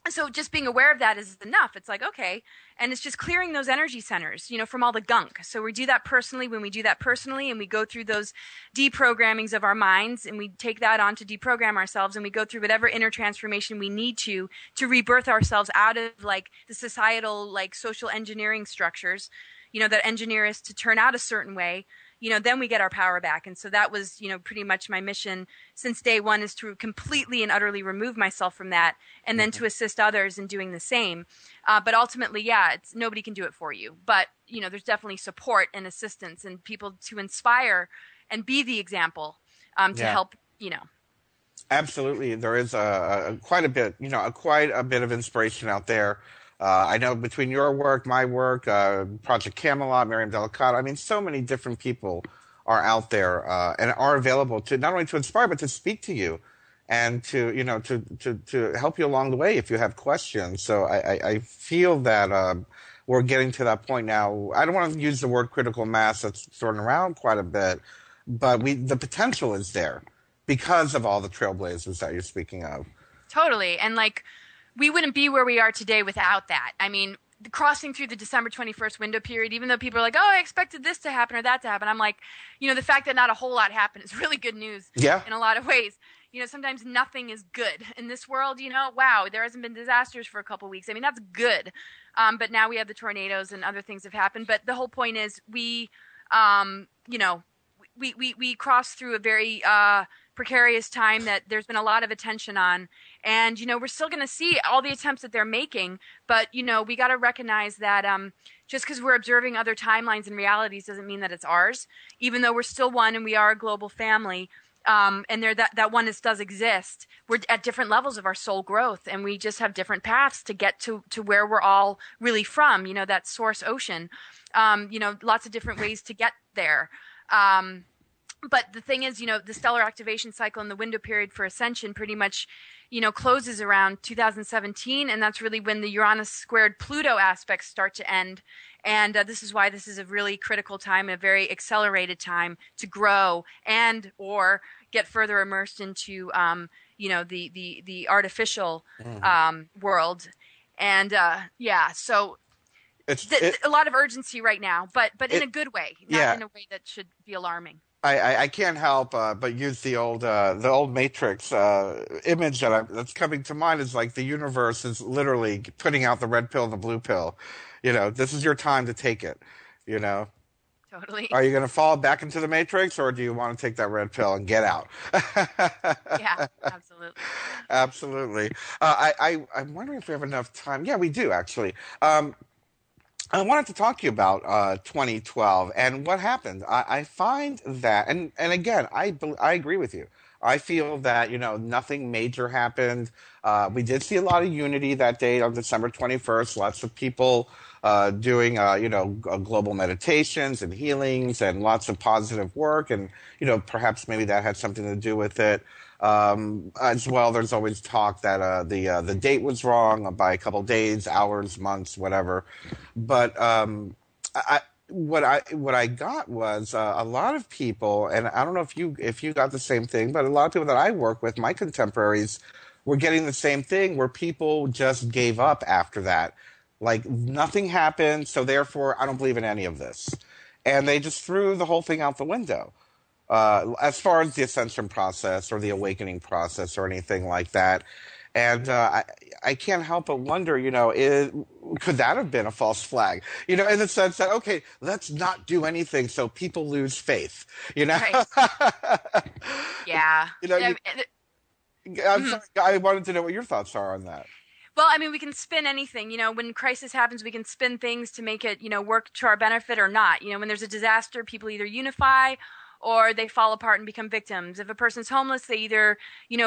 so just being aware of that is enough. It's like, okay. And it's just clearing those energy centers, from all the gunk. So we do that personally. When we do that personally and we go through those deprogrammings of our minds and we take that on to deprogram ourselves, and we go through whatever inner transformation we need to rebirth ourselves out of like the societal, like social engineering structures, that engineer us to turn out a certain way, then we get our power back. And so that was, pretty much my mission since day one, is to completely and utterly remove myself from that, and then to assist others in doing the same. But ultimately, nobody can do it for you. But, there's definitely support and assistance and people to inspire and be the example to help, Absolutely. There is quite a bit of inspiration out there. I know between your work, my work, Project Camelot, Miriam Delicata, I mean, so many different people are out there and are available to not only to inspire, but to speak to you and to help you along the way if you have questions. So I feel that we're getting to that point now. I don't want to use the word critical mass that's thrown around quite a bit, but the potential is there because of all the trailblazers that you're speaking of. Totally. And we wouldn't be where we are today without that. I mean, crossing through the December 21st window period, even though people are like, oh, I expected this to happen or that to happen, I'm like, the fact that not a whole lot happened is really good news in a lot of ways. Sometimes nothing is good in this world. Wow, there hasn't been disasters for a couple weeks. I mean, that's good. But now we have the tornadoes and other things have happened. But the whole point is we crossed through a very precarious time that there's been a lot of attention on. And, we're still going to see all the attempts that they're making. But, we got to recognize that just because we're observing other timelines and realities doesn't mean that it's ours. Even though we're still one and we are a global family, and that oneness does exist, we're at different levels of our soul growth. And we just have different paths to get to where we're all really from, that source ocean. Lots of different ways to get there. But the thing is, the stellar activation cycle and the window period for ascension pretty much, closes around 2017. And that's really when the Uranus squared Pluto aspects start to end. And this is why this is a really critical time, a very accelerated time to grow and or get further immersed into, the artificial world. And so it's a lot of urgency right now, but in a good way, not in a way that should be alarming. I can't help but use the old Matrix image that's coming to mind. Is like the universe is literally putting out the red pill and the blue pill. This is your time to take it. Totally. Are you going to fall back into the Matrix, or do you want to take that red pill and get out? Yeah, absolutely. Absolutely. I'm wondering if we have enough time. Yeah, we do actually. I wanted to talk to you about 2012 and what happened. I find that, and again, I agree with you. I feel that, nothing major happened. We did see a lot of unity that day on December 21st. Lots of people doing, global meditations and healings and lots of positive work. And, perhaps maybe that had something to do with it. As well, there's always talk that the date was wrong by a couple days, hours, months, whatever. But what I got was a lot of people, and I don't know if you got the same thing, but a lot of people that I work with, my contemporaries, were getting the same thing where people just gave up after that. Like nothing happened, so therefore I don't believe in any of this. And they just threw the whole thing out the window. As far as the ascension process or the awakening process or anything like that. And I can't help but wonder, could that have been a false flag? In the sense that, okay, let's not do anything so people lose faith, Right. Yeah. I'm sorry, I wanted to know what your thoughts are on that. Well, I mean, we can spin anything. When crisis happens, we can spin things to make it, work to our benefit or not. When there's a disaster, people either unify or they fall apart and become victims. If a person's homeless, they either,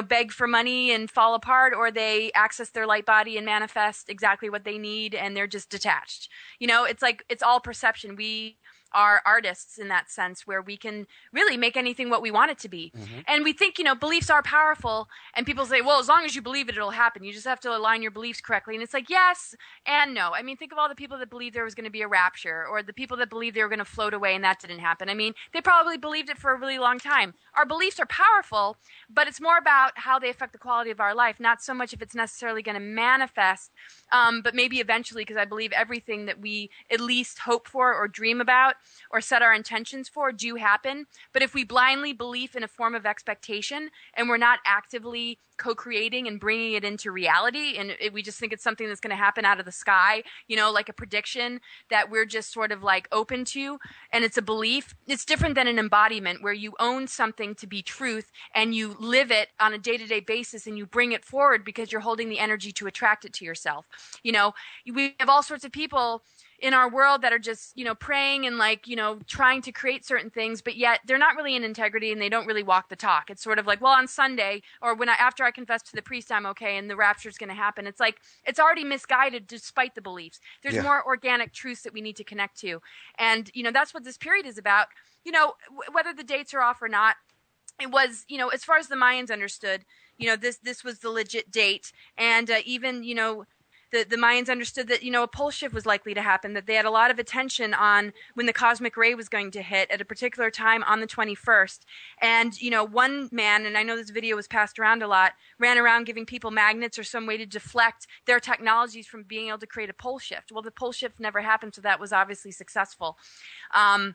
beg for money and fall apart, or they access their light body and manifest exactly what they need, and they're just detached. It's like, it's all perception. We are artists in that sense, where we can really make anything what we want it to be. Mm-hmm. And we think, beliefs are powerful, and people say, well, as long as you believe it, it'll happen. You just have to align your beliefs correctly. And it's like, yes and no. I mean, think of all the people that believed there was going to be a rapture, or the people that believed they were going to float away and that didn't happen. I mean, they probably believed it for a really long time. Our beliefs are powerful, but it's more about how they affect the quality of our life, not so much if it's necessarily going to manifest, but maybe eventually, because I believe everything that we at least hope for or dream about or set our intentions for do happen. But if we blindly believe in a form of expectation and we're not actively co-creating and bringing it into reality, and we just think it's something that's going to happen out of the sky, like a prediction that we're just sort of like open to, and it's a belief, it's different than an embodiment where you own something to be truth and you live it on a day-to-day basis and you bring it forward because you're holding the energy to attract it to yourself. We have all sorts of people in our world that are just, praying and trying to create certain things, but yet they're not really in integrity and they don't really walk the talk. It's sort of like, well, on Sunday or after I confess to the priest, I'm okay and the rapture is going to happen. It's like, it's already misguided despite the beliefs. There's more organic truths that we need to connect to. And, that's what this period is about. Whether the dates are off or not, it was, as far as the Mayans understood, this was the legit date. And even, the Mayans understood that, a pole shift was likely to happen, that they had a lot of attention on when the cosmic ray was going to hit at a particular time on the 21st. And, one man, and I know this video was passed around a lot, ran around giving people magnets or some way to deflect their technologies from being able to create a pole shift. Well, the pole shift never happened, so that was obviously successful. The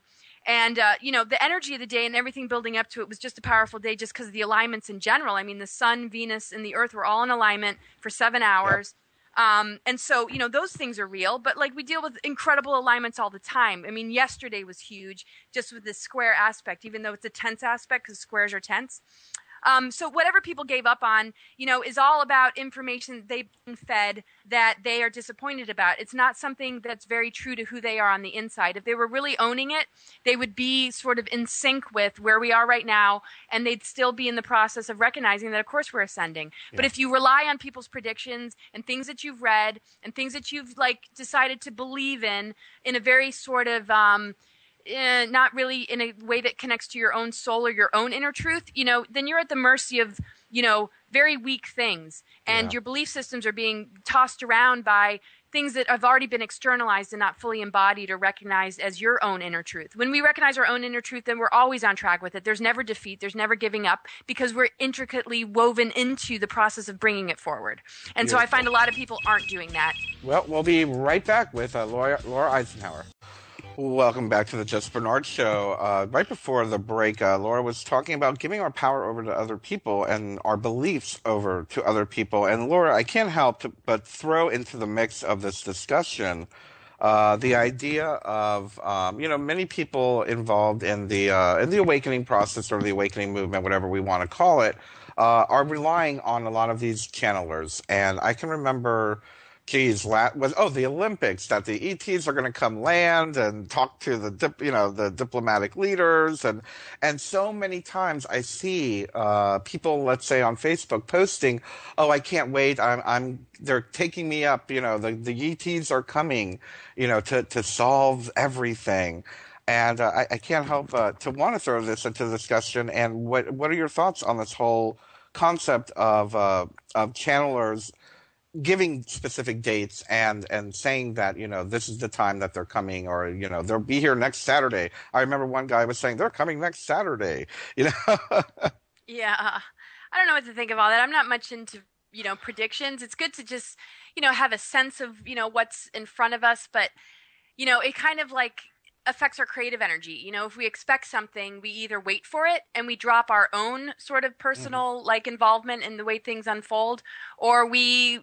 energy of the day and everything building up to it was just a powerful day just because of the alignments in general. I mean, the sun, Venus, and the earth were all in alignment for 7 hours. Yep. And so, those things are real, but we deal with incredible alignments all the time. I mean, yesterday was huge just with this square aspect, even though it's a tense aspect because squares are tense. So whatever people gave up on, is all about information they've been fed that they are disappointed about. It's not something that's very true to who they are on the inside. If they were really owning it, they would be sort of in sync with where we are right now, and they'd still be in the process of recognizing that, of course, we're ascending. Yeah. But if you rely on people's predictions and things that you've read and things that you've decided to believe in a very sort of not really in a way that connects to your own soul or your own inner truth, then you're at the mercy of, very weak things. And your belief systems are being tossed around by things that have already been externalized and not fully embodied or recognized as your own inner truth. When we recognize our own inner truth, then we're always on track with it. There's never defeat. There's never giving up because we're intricately woven into the process of bringing it forward. And so I find a lot of people aren't doing that. Well, we'll be right back with Laura Eisenhower. Welcome back to the Just Bernard Show. Right before the break, Laura was talking about giving our power over to other people and our beliefs over to other people. And Laura, I can't help but throw into the mix of this discussion the idea of many people involved in the awakening process or the awakening movement, whatever we want to call it, are relying on a lot of these channelers. And I can remember. The Olympics, that the ETs are going to come land and talk to the diplomatic leaders, and so many times I see people, let's say on Facebook, posting, "Oh, I can't wait! They're taking me up. The ETs are coming, to solve everything." And I can't help to want to throw this into discussion. And what are your thoughts on this whole concept of channelers giving specific dates and saying that, this is the time that they're coming, or, they'll be here next Saturday. I remember one guy was saying they're coming next Saturday, Yeah. I don't know what to think of all that. I'm not much into, predictions. It's good to just, have a sense of, what's in front of us, but, it kind of like affects our creative energy. If we expect something, we either wait for it and we drop our own sort of personal like involvement in the way things unfold, or we,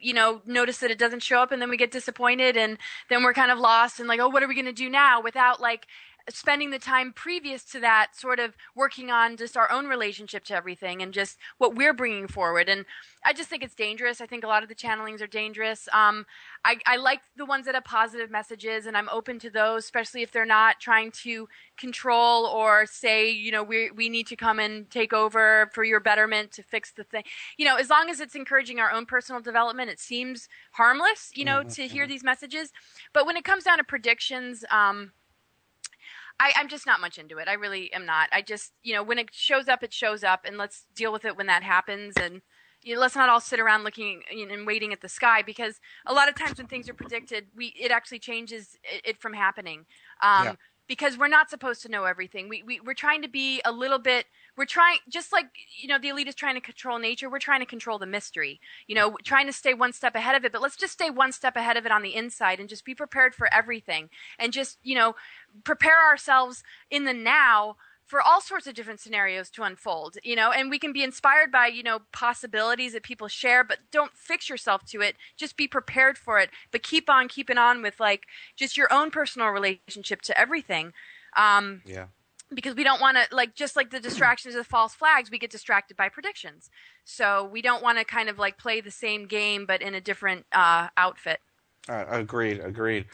notice that it doesn't show up and then we get disappointed and then we're kind of lost and like, oh, what are we going to do now, without like spending the time previous to that sort of working on just our own relationship to everything and just what we're bringing forward. And I just think it's dangerous. I think a lot of the channelings are dangerous. I like the ones that have positive messages, and I'm open to those, especially if they're not trying to control or say, we need to come and take over for your betterment to fix the thing. As long as it's encouraging our own personal development, it seems harmless, to hear these messages. But when it comes down to predictions, I'm just not much into it. I really am not. I just, when it shows up, and let's deal with it when that happens. And let's not all sit around looking and waiting at the sky, because a lot of times when things are predicted, it actually changes it from happening. Because we're not supposed to know everything. We're trying to be a little bit, just like, the elite is trying to control nature, we're trying to control the mystery, trying to stay one step ahead of it, but let's just stay one step ahead of it on the inside and just be prepared for everything, and just, prepare ourselves in the now for all sorts of different scenarios to unfold, and we can be inspired by, possibilities that people share, but don't fix yourself to it. Just be prepared for it, but keep on keeping on with like just your own personal relationship to everything. Because we don't want to, like, just like the distractions of false flags, we get distracted by predictions. So we don't want to kind of like play the same game, but in a different outfit. Agreed.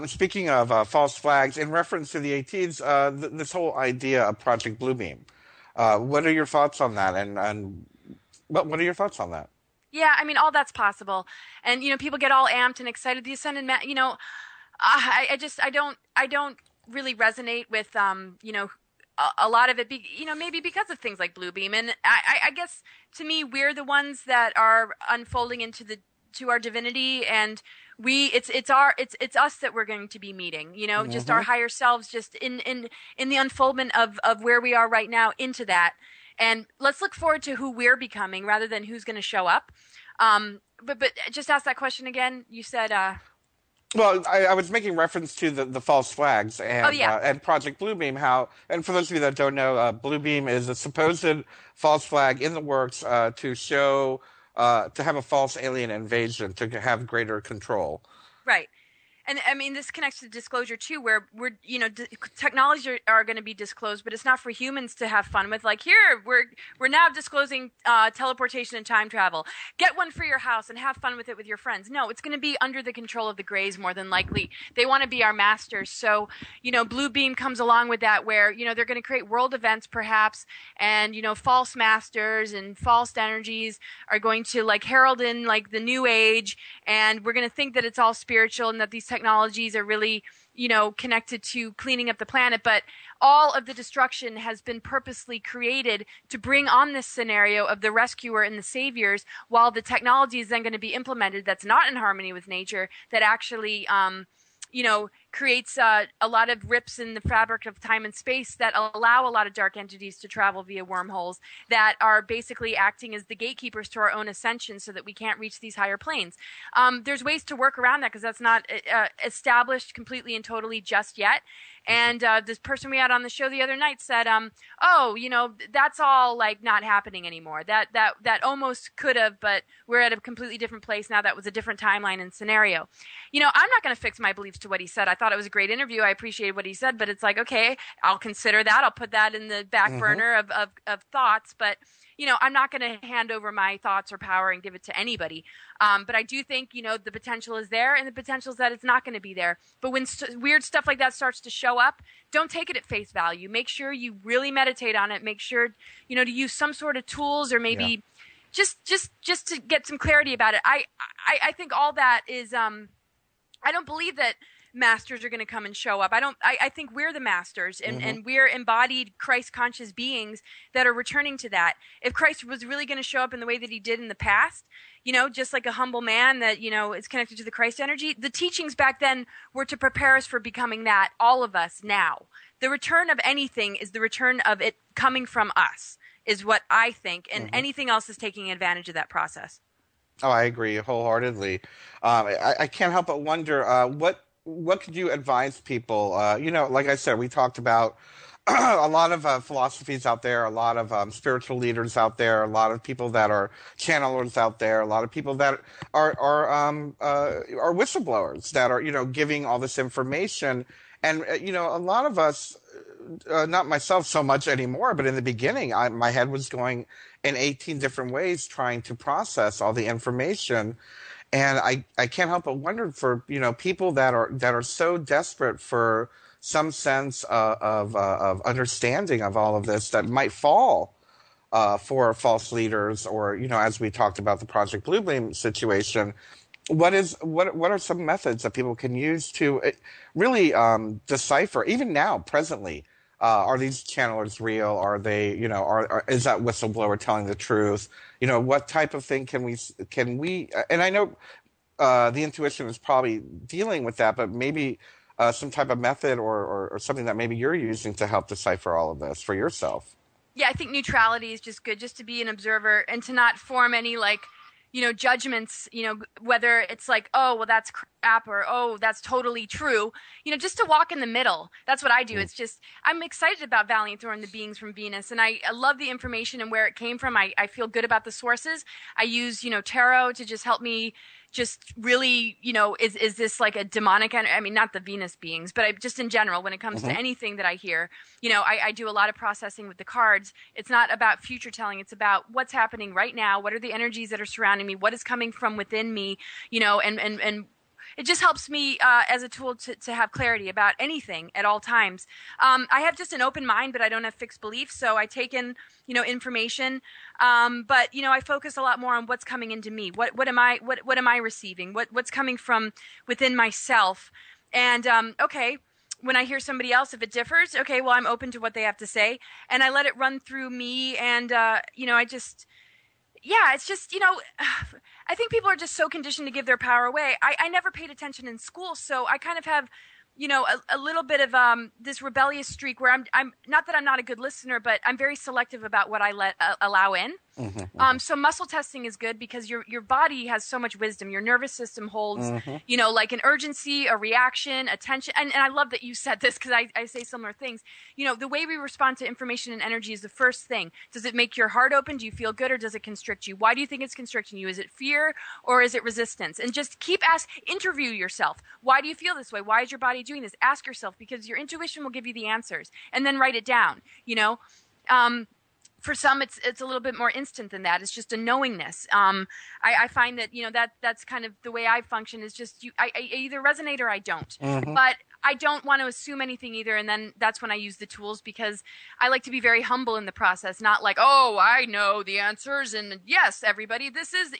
Speaking of false flags, in reference to the 18s, this whole idea of Project Bluebeam, what are your thoughts on that? And what are your thoughts on that? Yeah, I mean, all that's possible, and people get all amped and excited. The ascended man, I don't really resonate with a lot of it. Maybe because of things like Bluebeam, and I guess to me, we're the ones that are unfolding to our divinity, and it's us that we're going to be meeting, just our higher selves, just in the unfoldment of where we are right now into that. And let's look forward to who we're becoming rather than who's going to show up. But just ask that question again. You said, well, I was making reference to the false flags and and Project Bluebeam. And for those of you that don't know, Bluebeam is a supposed false flag in the works to show to have a false alien invasion, to have greater control. Right. And I mean, this connects to disclosure too, where technologies are going to be disclosed, but it's not for humans to have fun with. Like, here, we're now disclosing teleportation and time travel. Get one for your house and have fun with it with your friends. No, it's going to be under the control of the Greys more than likely. They want to be our masters. So, Bluebeam comes along with that, where they're going to create world events perhaps, and false masters and false energies are going to like herald in like the new age, and we're going to think that it's all spiritual and that these technologies are really, connected to cleaning up the planet. But all of the destruction has been purposely created to bring on this scenario of the rescuer and the saviors, while the technology is then going to be implemented that's not in harmony with nature, that actually, creates a lot of rips in the fabric of time and space that allow a lot of dark entities to travel via wormholes that are basically acting as the gatekeepers to our own ascension so that we can't reach these higher planes. There's ways to work around that because that's not established completely and totally just yet. And this person we had on the show the other night said, that's all like not happening anymore. That almost could have, but we're at a completely different place now. That was a different timeline and scenario. I'm not going to fix my beliefs to what he said. I thought it was a great interview. I appreciated what he said, but it's like, okay, I'll consider that. I'll put that in the back burner of thoughts, but I'm not going to hand over my thoughts or power and give it to anybody. But I do think, the potential is there, and the potential is that it's not going to be there. But when weird stuff like that starts to show up, don't take it at face value. Make sure you really meditate on it. Make sure, to use some sort of tools, or maybe just to get some clarity about it. I think all that is, I don't believe that masters are going to come and show up. I think we're the masters, and we're embodied Christ conscious beings that are returning to that. If Christ was really going to show up in the way that he did in the past, just like a humble man that, is connected to the Christ energy, the teachings back then were to prepare us for becoming that, all of us now. The return of anything is the return of it coming from us, is what I think, and anything else is taking advantage of that process. Oh, I agree wholeheartedly. I can't help but wonder, what could you advise people? Like I said, we talked about a lot of philosophies out there, a lot of spiritual leaders out there, a lot of people that are channelers out there, a lot of people that are whistleblowers that are, giving all this information. And, a lot of us, not myself so much anymore, but in the beginning, my head was going in 18 different ways trying to process all the information. And I can't help but wonder for, people that are so desperate for some sense of understanding of all of this that might fall for false leaders, or, as we talked about the Project Bluebeam situation. What are some methods that people can use to really decipher, even now, presently? Are these channelers real? Are they, is that whistleblower telling the truth? What type of thing can we, and I know the intuition is probably dealing with that, but maybe some type of method or something that maybe you're using to help decipher all of this for yourself. Yeah, I think neutrality is just good, just to be an observer and to not form any judgments, whether it's like, oh, well, that's crap, or, oh, that's totally true, just to walk in the middle. That's what I do. It's just, I'm excited about Valiant Thorn, the beings from Venus, and I love the information and where it came from. I feel good about the sources. I use, tarot to just help me just really, is this like a demonic energy? I mean, not the Venus beings, but just in general, when it comes to anything that I hear, I do a lot of processing with the cards. It's not about future telling. It's about what's happening right now. What are the energies that are surrounding me? What is coming from within me? And it just helps me as a tool to have clarity about anything at all times. I have just an open mind, but I don't have fixed beliefs. So I take in, information. But I focus a lot more on what's coming into me. What am I receiving? What's coming from within myself? And okay, when I hear somebody else, if it differs, okay, well, I'm open to what they have to say, and I let it run through me. And it's just, I think people are just so conditioned to give their power away. I never paid attention in school, so I kind of have, a little bit of this rebellious streak where I'm not that I'm not a good listener, but I'm very selective about what I allow in. So muscle testing is good because your body has so much wisdom. Your nervous system holds, like an urgency, a reaction, attention. And I love that you said this because I say similar things. The way we respond to information and energy is the first thing. Does it make your heart open? Do you feel good, or does it constrict you? Why do you think it's constricting you? Is it fear or is it resistance? And just interview yourself. Why do you feel this way? Why is your body doing this? Ask yourself, because your intuition will give you the answers, and then write it down. For some, it's a little bit more instant than that. It's just a knowingness. I find that that's kind of the way I function. Is just I either resonate or I don't. But I don't want to assume anything either, and then that's when I use the tools, because I like to be very humble in the process, not like, oh, I know the answers, and yes, everybody, this is,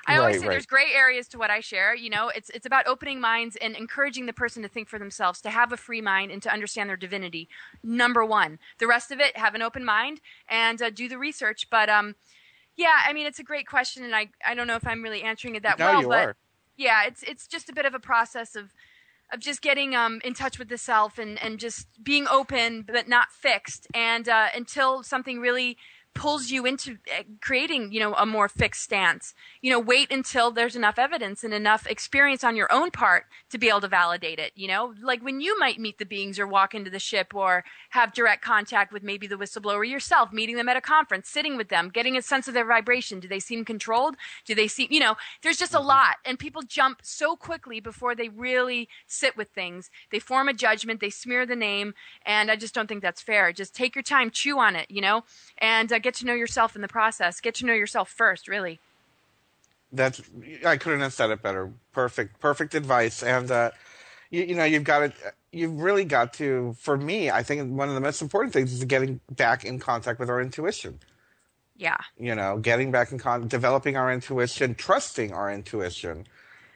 I always say there's gray areas to what I share. It's about opening minds and encouraging the person to think for themselves, to have a free mind, and to understand their divinity. Number one. The rest of it, have an open mind and do the research. But it's a great question, and I don't know if I'm really answering it that well. But yeah, it's just a bit of a process of just getting in touch with the self and just being open but not fixed, and until something really pulls you into creating, a more fixed stance. Wait until there's enough evidence and enough experience on your own part to be able to validate it. Like when you might meet the beings or walk into the ship or have direct contact with maybe the whistleblower yourself, meeting them at a conference, sitting with them, getting a sense of their vibration. Do they seem controlled? Do they seem, there's just a lot, and people jump so quickly before they really sit with things. They form a judgment, they smear the name, and I just don't think that's fair. Just take your time, chew on it, and get to know yourself in the process. Get to know yourself first, really. I couldn't have said it better. Perfect advice. And you've really got to, for me, I think one of the most important things is getting back in contact with our intuition. Yeah. Getting back in developing our intuition, trusting our intuition.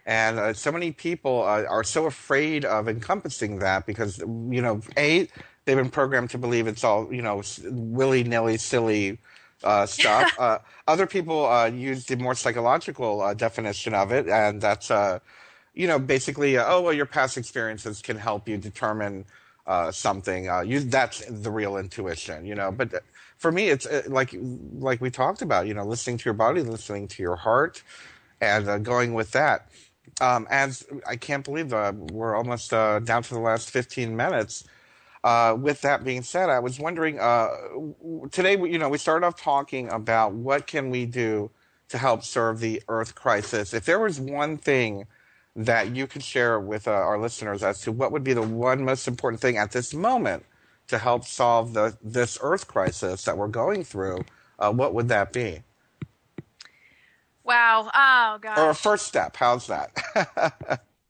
And so many people are so afraid of encompassing that because, they've been programmed to believe it's all, willy-nilly, silly stuff. Other people use the more psychological definition of it, and that's, basically, your past experiences can help you determine something. That's the real intuition, But for me, it's like we talked about, listening to your body, listening to your heart, and going with that. As I can't believe we're almost down to the last 15 minutes. With that being said, I was wondering, today, we started off talking about what can we do to help serve the Earth crisis. If there was one thing that you could share with our listeners as to what would be the one most important thing at this moment to help solve this Earth crisis that we're going through, what would that be? Wow. Oh, gosh. Or a first step. How's that?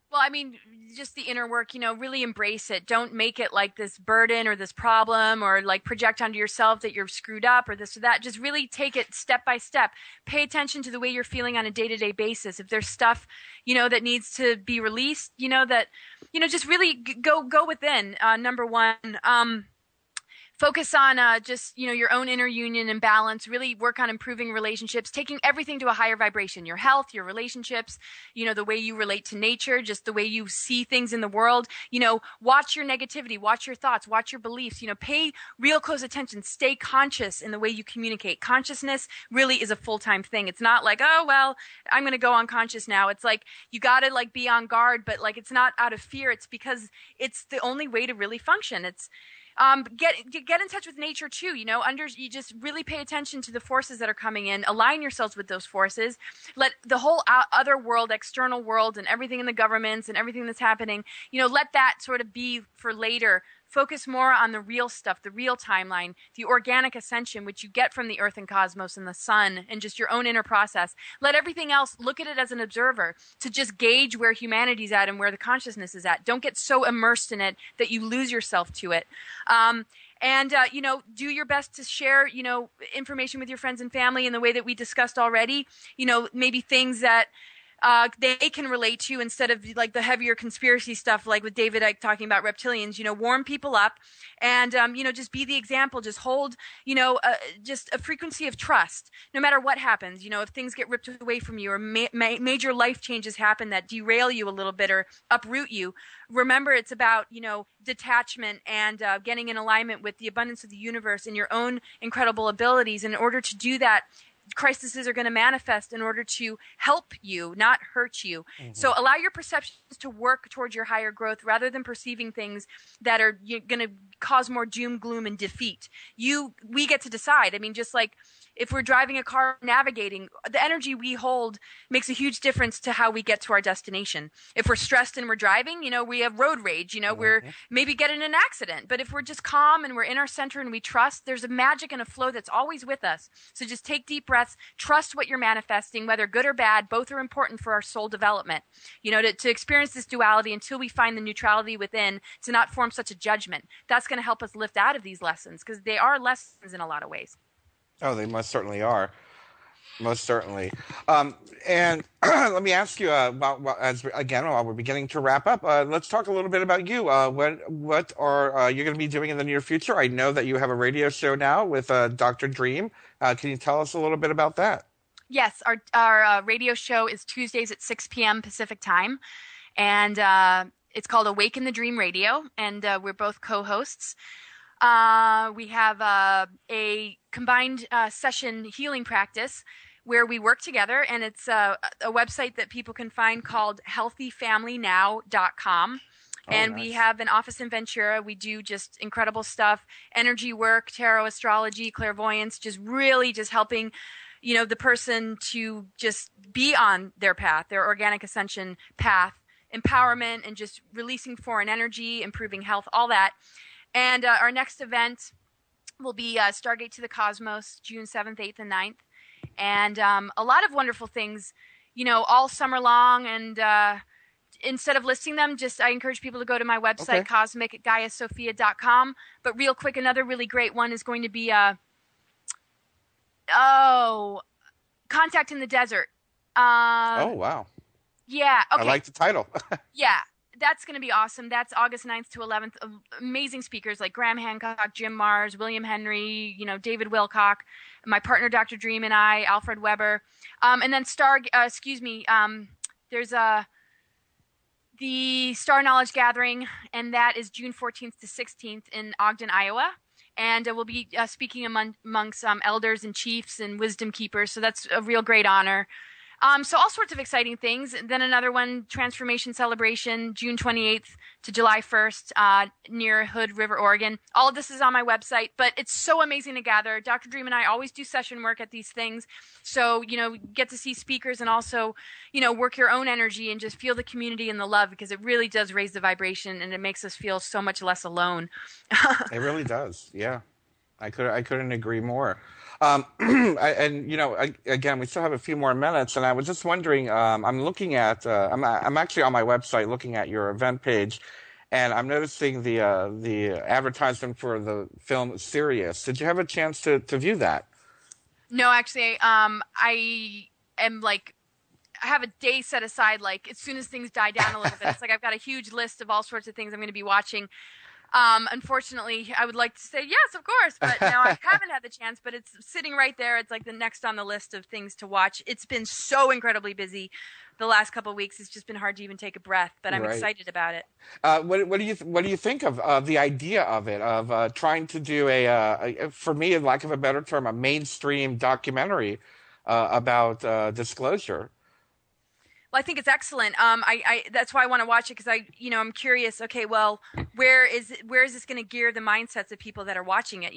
Well, I mean, just the inner work, really embrace it. Don't make it like this burden or this problem or like project onto yourself that you're screwed up or this or that. Just really take it step by step. Pay attention to the way you're feeling on a day-to-day basis. If there's stuff, that needs to be released, just really go within, number one. Focus on just, your own inner union and balance. Really work on improving relationships, taking everything to a higher vibration. Your health, your relationships, the way you relate to nature, just the way you see things in the world. Watch your negativity, watch your thoughts, watch your beliefs. Pay real close attention. Stay conscious in the way you communicate. Consciousness really is a full-time thing. It's not like, oh, well, I'm going to go unconscious now. It's like you got to like be on guard, but like it's not out of fear. It's because it's the only way to really function. It's get in touch with nature too. You just really pay attention to the forces that are coming in. Align yourselves with those forces. Let the whole other world, external world, and everything in the governments and everything that's happening. Let that sort of be for later. Focus more on the real stuff, the real timeline, the organic ascension, which you get from the earth and cosmos and the sun and just your own inner process. Let everything else, look at it as an observer to just gauge where humanity's at and where the consciousness is at. Don't get so immersed in it that you lose yourself to it. Do your best to share, information with your friends and family in the way that we discussed already. Maybe things that they can relate to instead of like the heavier conspiracy stuff, like with David Icke talking about reptilians. Warm people up and, just be the example. Just hold, just a frequency of trust no matter what happens. If things get ripped away from you or major life changes happen that derail you a little bit or uproot you, remember it's about, detachment and getting in alignment with the abundance of the universe and your own incredible abilities. In order to do that, crises are going to manifest in order to help you, not hurt you. Mm-hmm. So allow your perceptions to work towards your higher growth rather than perceiving things that are going to cause more doom, gloom, and defeat. We get to decide. I mean, just like if we're driving a car, navigating, the energy we hold makes a huge difference to how we get to our destination. If we're stressed and we're driving, we have road rage, we're maybe getting in an accident. But if we're just calm and we're in our center and we trust, there's a magic and a flow that's always with us. So just take deep breaths, trust what you're manifesting, whether good or bad, both are important for our soul development. To experience this duality until we find the neutrality within, to not form such a judgment. That's going to help us lift out of these lessons because they are lessons in a lot of ways. Oh, they most certainly are. Most certainly. And let me ask you, while we're beginning to wrap up, let's talk a little bit about you. What are you going to be doing in the near future? I know that you have a radio show now with Dr. Dream. Can you tell us a little bit about that? Yes, our radio show is Tuesdays at 6 p.m. Pacific time. And it's called Awaken the Dream Radio, and we're both co-hosts. We have a combined session healing practice where we work together, and it's a website that people can find called healthyfamilynow.com. And nice. We have an office in Ventura. We do just incredible stuff, energy work, tarot, astrology, clairvoyance, just really just helping, the person to just be on their path, their organic ascension path, empowerment, and just releasing foreign energy, improving health, all that. And our next event will be Stargate to the Cosmos, June 7th, 8th, and 9th. And a lot of wonderful things, all summer long. And instead of listing them, I encourage people to go to my website, cosmicgaiasophia.com. But real quick, another really great one is going to be Contact in the Desert. Oh, wow. Yeah. Okay. I like the title. Yeah. That's going to be awesome. That's August 9th to 11th. Amazing speakers like Graham Hancock, Jim Mars, William Henry, David Wilcock, my partner Dr. Dream and I, Alfred Weber. And then there's the Star Knowledge Gathering, and that is June 14th to 16th in Ogden, Iowa. And we'll be speaking amongst elders and chiefs and wisdom keepers. So that's a real great honor. So all sorts of exciting things. Then another one, Transformation Celebration, June 28th to July 1st, near Hood River, Oregon. All of this is on my website, but it's so amazing to gather. Dr. Dream and I always do session work at these things. So, get to see speakers and also, work your own energy and just feel the community and the love, because it really does raise the vibration and it makes us feel so much less alone. It really does. Yeah. I couldn't agree more. Again, we still have a few more minutes, and I was just wondering. I'm looking at. I'm actually on my website looking at your event page, and I'm noticing the advertisement for the film Sirius. Did you have a chance to view that? No, actually, I am I have a day set aside. As soon as things die down a little bit, it's I've got a huge list of all sorts of things I'm going to be watching. Unfortunately, I would like to say yes, of course, but no, I haven't had the chance, but it's sitting right there. It's the next on the list of things to watch. It's been so incredibly busy the last couple of weeks. It's just been hard to even take a breath, but I'm excited about it. What do you think of the idea of it, of trying to do for me, in lack of a better term, a mainstream documentary about disclosure? Well, I think it's excellent. That's why I want to watch it, because I'm curious. Okay, well, where is this going to gear the mindsets of people that are watching it?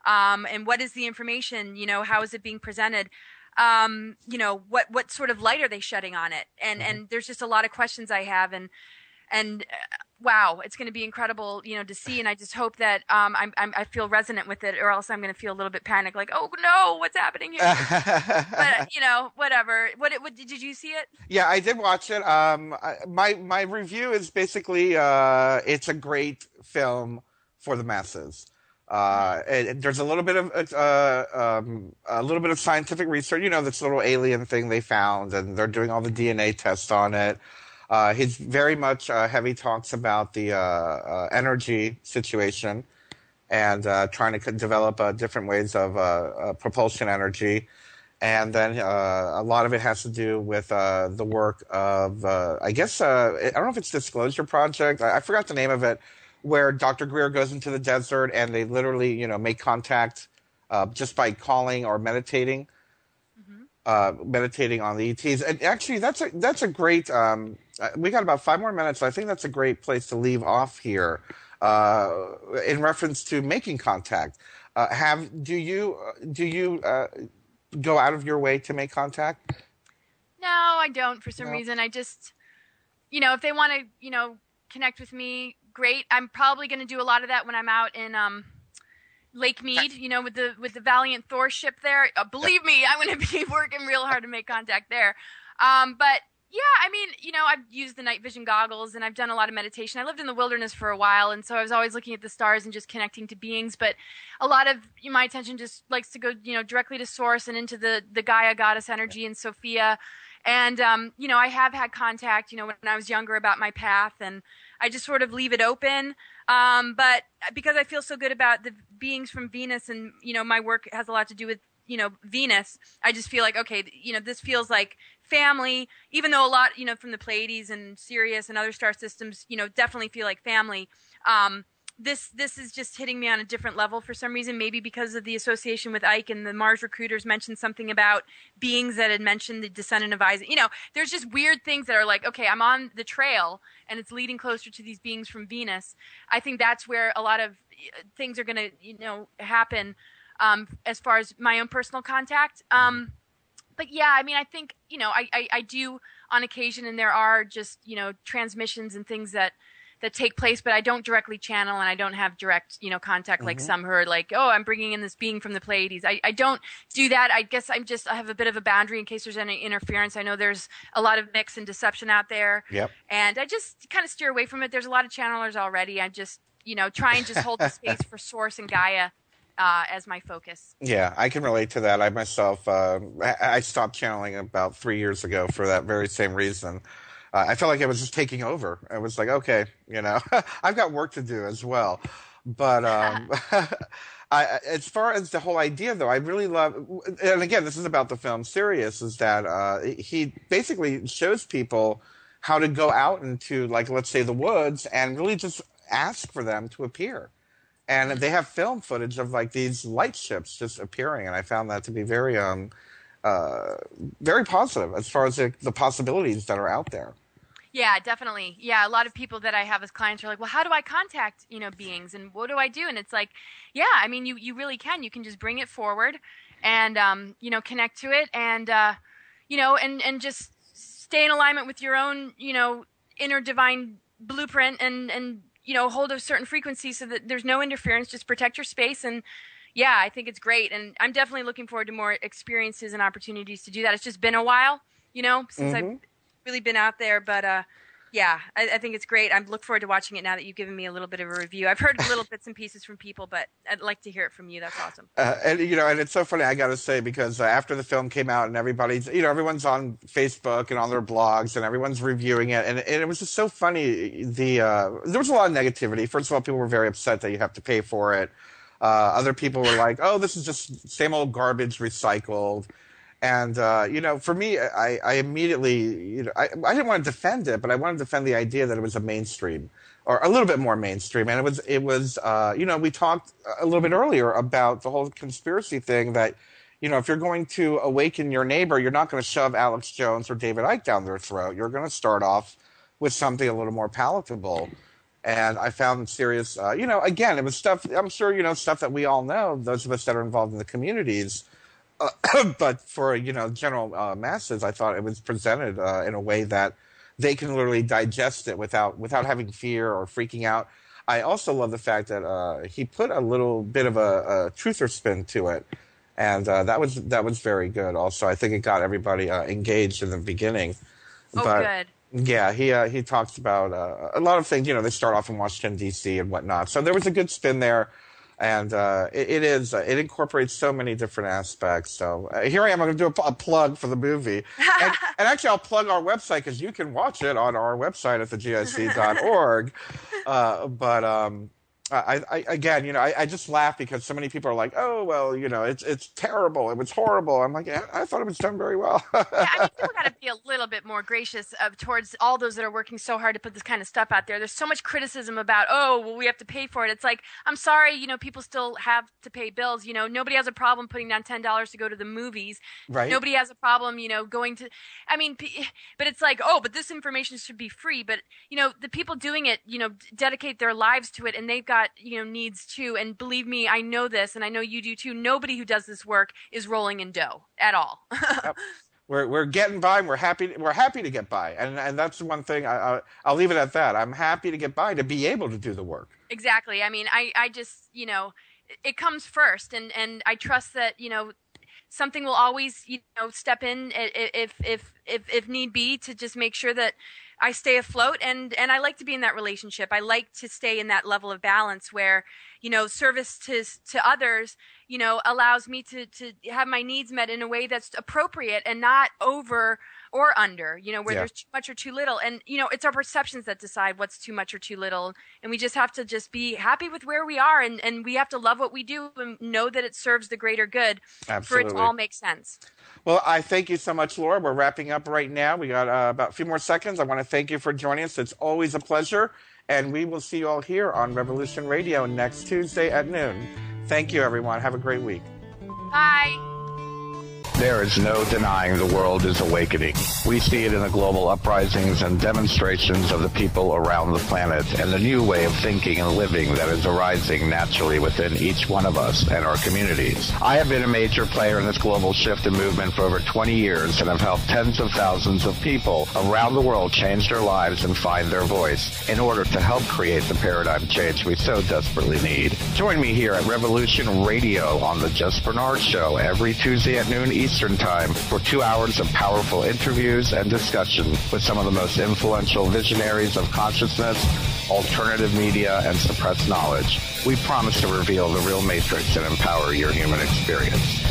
And what is the information? How is it being presented? What sort of light are they shedding on it? And there's just a lot of questions I have, and wow, it's going to be incredible, to see. And I just hope that I feel resonant with it, or else I'm going to feel a little bit panicked, oh no, what's happening here? But whatever. What did you see it? Yeah, I did watch it. My review is basically it's a great film for the masses. There's a little bit of scientific research. This little alien thing they found, and they're doing all the DNA tests on it. He's very much heavy talks about the energy situation and trying to develop different ways of propulsion energy. And then a lot of it has to do with the work of, I guess, I don't know if it's Disclosure Project. I forgot the name of it, where Dr. Greer goes into the desert and they literally, make contact just by calling or meditating. Meditating on the ETs. And actually, that's a great. We got about 5 more minutes. So I think that's a great place to leave off here, in reference to making contact. Do you go out of your way to make contact? No, I don't. For some reason, I just, if they want to, connect with me, great. I'm probably going to do a lot of that when I'm out in Lake Mead, with the Valiant Thor ship there. Believe me, I'm going to be working real hard to make contact there. But yeah, I've used the night vision goggles and I've done a lot of meditation. I lived in the wilderness for a while, and so I was always looking at the stars and just connecting to beings. But a lot of my attention just likes to go, directly to source and into the Gaia goddess energy and Sophia. And, I have had contact, when I was younger about my path, and I just sort of leave it open. But because I feel so good about the beings from Venus, and, my work has a lot to do with, Venus, I just feel okay, this feels like family, even though a lot, from the Pleiades and Sirius and other star systems, definitely feel like family. This is just hitting me on a different level for some reason, maybe because of the association with Ike, and the Mars recruiters mentioned something about beings that had mentioned the descendant of Isaac. There's just weird things that are okay, I'm on the trail and it's leading closer to these beings from Venus. I think that's where a lot of things are going to, happen, as far as my own personal contact. But yeah, I think, I do on occasion, and there are just, transmissions and things that take place, but I don't directly channel, and I don't have direct, contact like some who are I'm bringing in this being from the Pleiades. I don't do that. I guess I have a bit of a boundary in case there's any interference. I know there's a lot of mix and deception out there. Yep. And I just kind of steer away from it. There's a lot of channelers already. I just, try and just hold the space for Source and Gaia. as my focus. Yeah, I can relate to that. I myself, I stopped channeling about 3 years ago for that very same reason. I felt like I was just taking over. I was like, okay, I've got work to do as well. But as far as the whole idea, though, I really love, and again, this is about the film Sirius, is that he basically shows people how to go out into, like, let's say the woods and really just ask for them to appear. And they have film footage of, like, these light ships just appearing, and I found that to be very, very positive as far as the possibilities that are out there. Yeah, definitely. Yeah, a lot of people that I have as clients are like, well, how do I contact, beings, and what do I do? And it's like, yeah, I mean, you really can. You can just bring it forward and, connect to it and, and just stay in alignment with your own, inner divine blueprint and hold a certain frequency so that there's no interference. Just protect your space. And yeah, I think it's great. And I'm definitely looking forward to more experiences and opportunities to do that. It's just been a while, since I've really been out there. But yeah, I think it's great. I look forward to watching it now that you've given me a little bit of a review. I've heard little bits and pieces from people, but I'd like to hear it from you. That's awesome. And it's so funny, I got to say, because after the film came out and everybody's, everyone's on Facebook and on their blogs and everyone's reviewing it. And it was just so funny. There was a lot of negativity. First of all, people were very upset that you have to pay for it. Other people were like, oh, this is just same old garbage recycled. And, for me, I immediately, I didn't want to defend it, but I wanted to defend the idea that it was a mainstream or a little bit more mainstream. And it was, we talked a little bit earlier about the whole conspiracy thing that, if you're going to awaken your neighbor, you're not going to shove Alex Jones or David Icke down their throat. You're going to start off with something a little more palatable. And I found Sirius, again, it was stuff, I'm sure, stuff that we all know, those of us that are involved in the communities. But for, general masses, I thought it was presented in a way that they can literally digest it without having fear or freaking out. I also love the fact that he put a little bit of a truther spin to it. And that was very good also. I think it got everybody engaged in the beginning. Oh, but, good. Yeah, he talks about a lot of things. They start off in Washington, D.C. and whatnot. So there was a good spin there. And it incorporates so many different aspects. So here I am. I'm going to do a plug for the movie. And actually, I'll plug our website because you can watch it on our website at thegic.org. I just laugh because so many people are like, oh, well, it's terrible. It was horrible. I'm like, yeah, I thought it was done very well. Yeah, I mean, people got to be a little bit more gracious towards all those that are working so hard to put this kind of stuff out there. There's so much criticism about, oh, well, we have to pay for it. It's like, I'm sorry, people still have to pay bills. Nobody has a problem putting down $10 to go to the movies. Right. Nobody has a problem, going to, but it's like, oh, but this information should be free. But, the people doing it, dedicate their lives to it, and they've got needs too. And believe me, I know this, and I know you do too. Nobody who does this work is rolling in dough at all. Yep. We're getting by, and we're happy to get by, and that's one thing. I'll leave it at that. I'm happy to get by, to be able to do the work. Exactly. I mean, I just it comes first, and I trust that something will always step in if need be to just make sure that I stay afloat, and I like to be in that relationship. I like to stay in that level of balance where, service to others, allows me to have my needs met in a way that's appropriate and not over or under, where there's too much or too little. And, it's our perceptions that decide what's too much or too little. And we just have to just be happy with where we are. And we have to love what we do and know that it serves the greater good. Absolutely. For it to all make sense. Well, I thank you so much, Laura. We're wrapping up right now. We got about a few more seconds. I want to thank you for joining us. It's always a pleasure. And we will see you all here on Revolution Radio next Tuesday at noon. Thank you, everyone. Have a great week. Bye. There is no denying the world is awakening. We see it in the global uprisings and demonstrations of the people around the planet and the new way of thinking and living that is arising naturally within each one of us and our communities. I have been a major player in this global shift and movement for over 20 years and have helped tens of thousands of people around the world change their lives and find their voice in order to help create the paradigm change we so desperately need. Join me here at Revolution Radio on the Just Bernard Show every Tuesday at noon Eastern Time for 2 hours of powerful interviews and discussion with some of the most influential visionaries of consciousness, alternative media, and suppressed knowledge, we promise to reveal the real matrix and empower your human experience.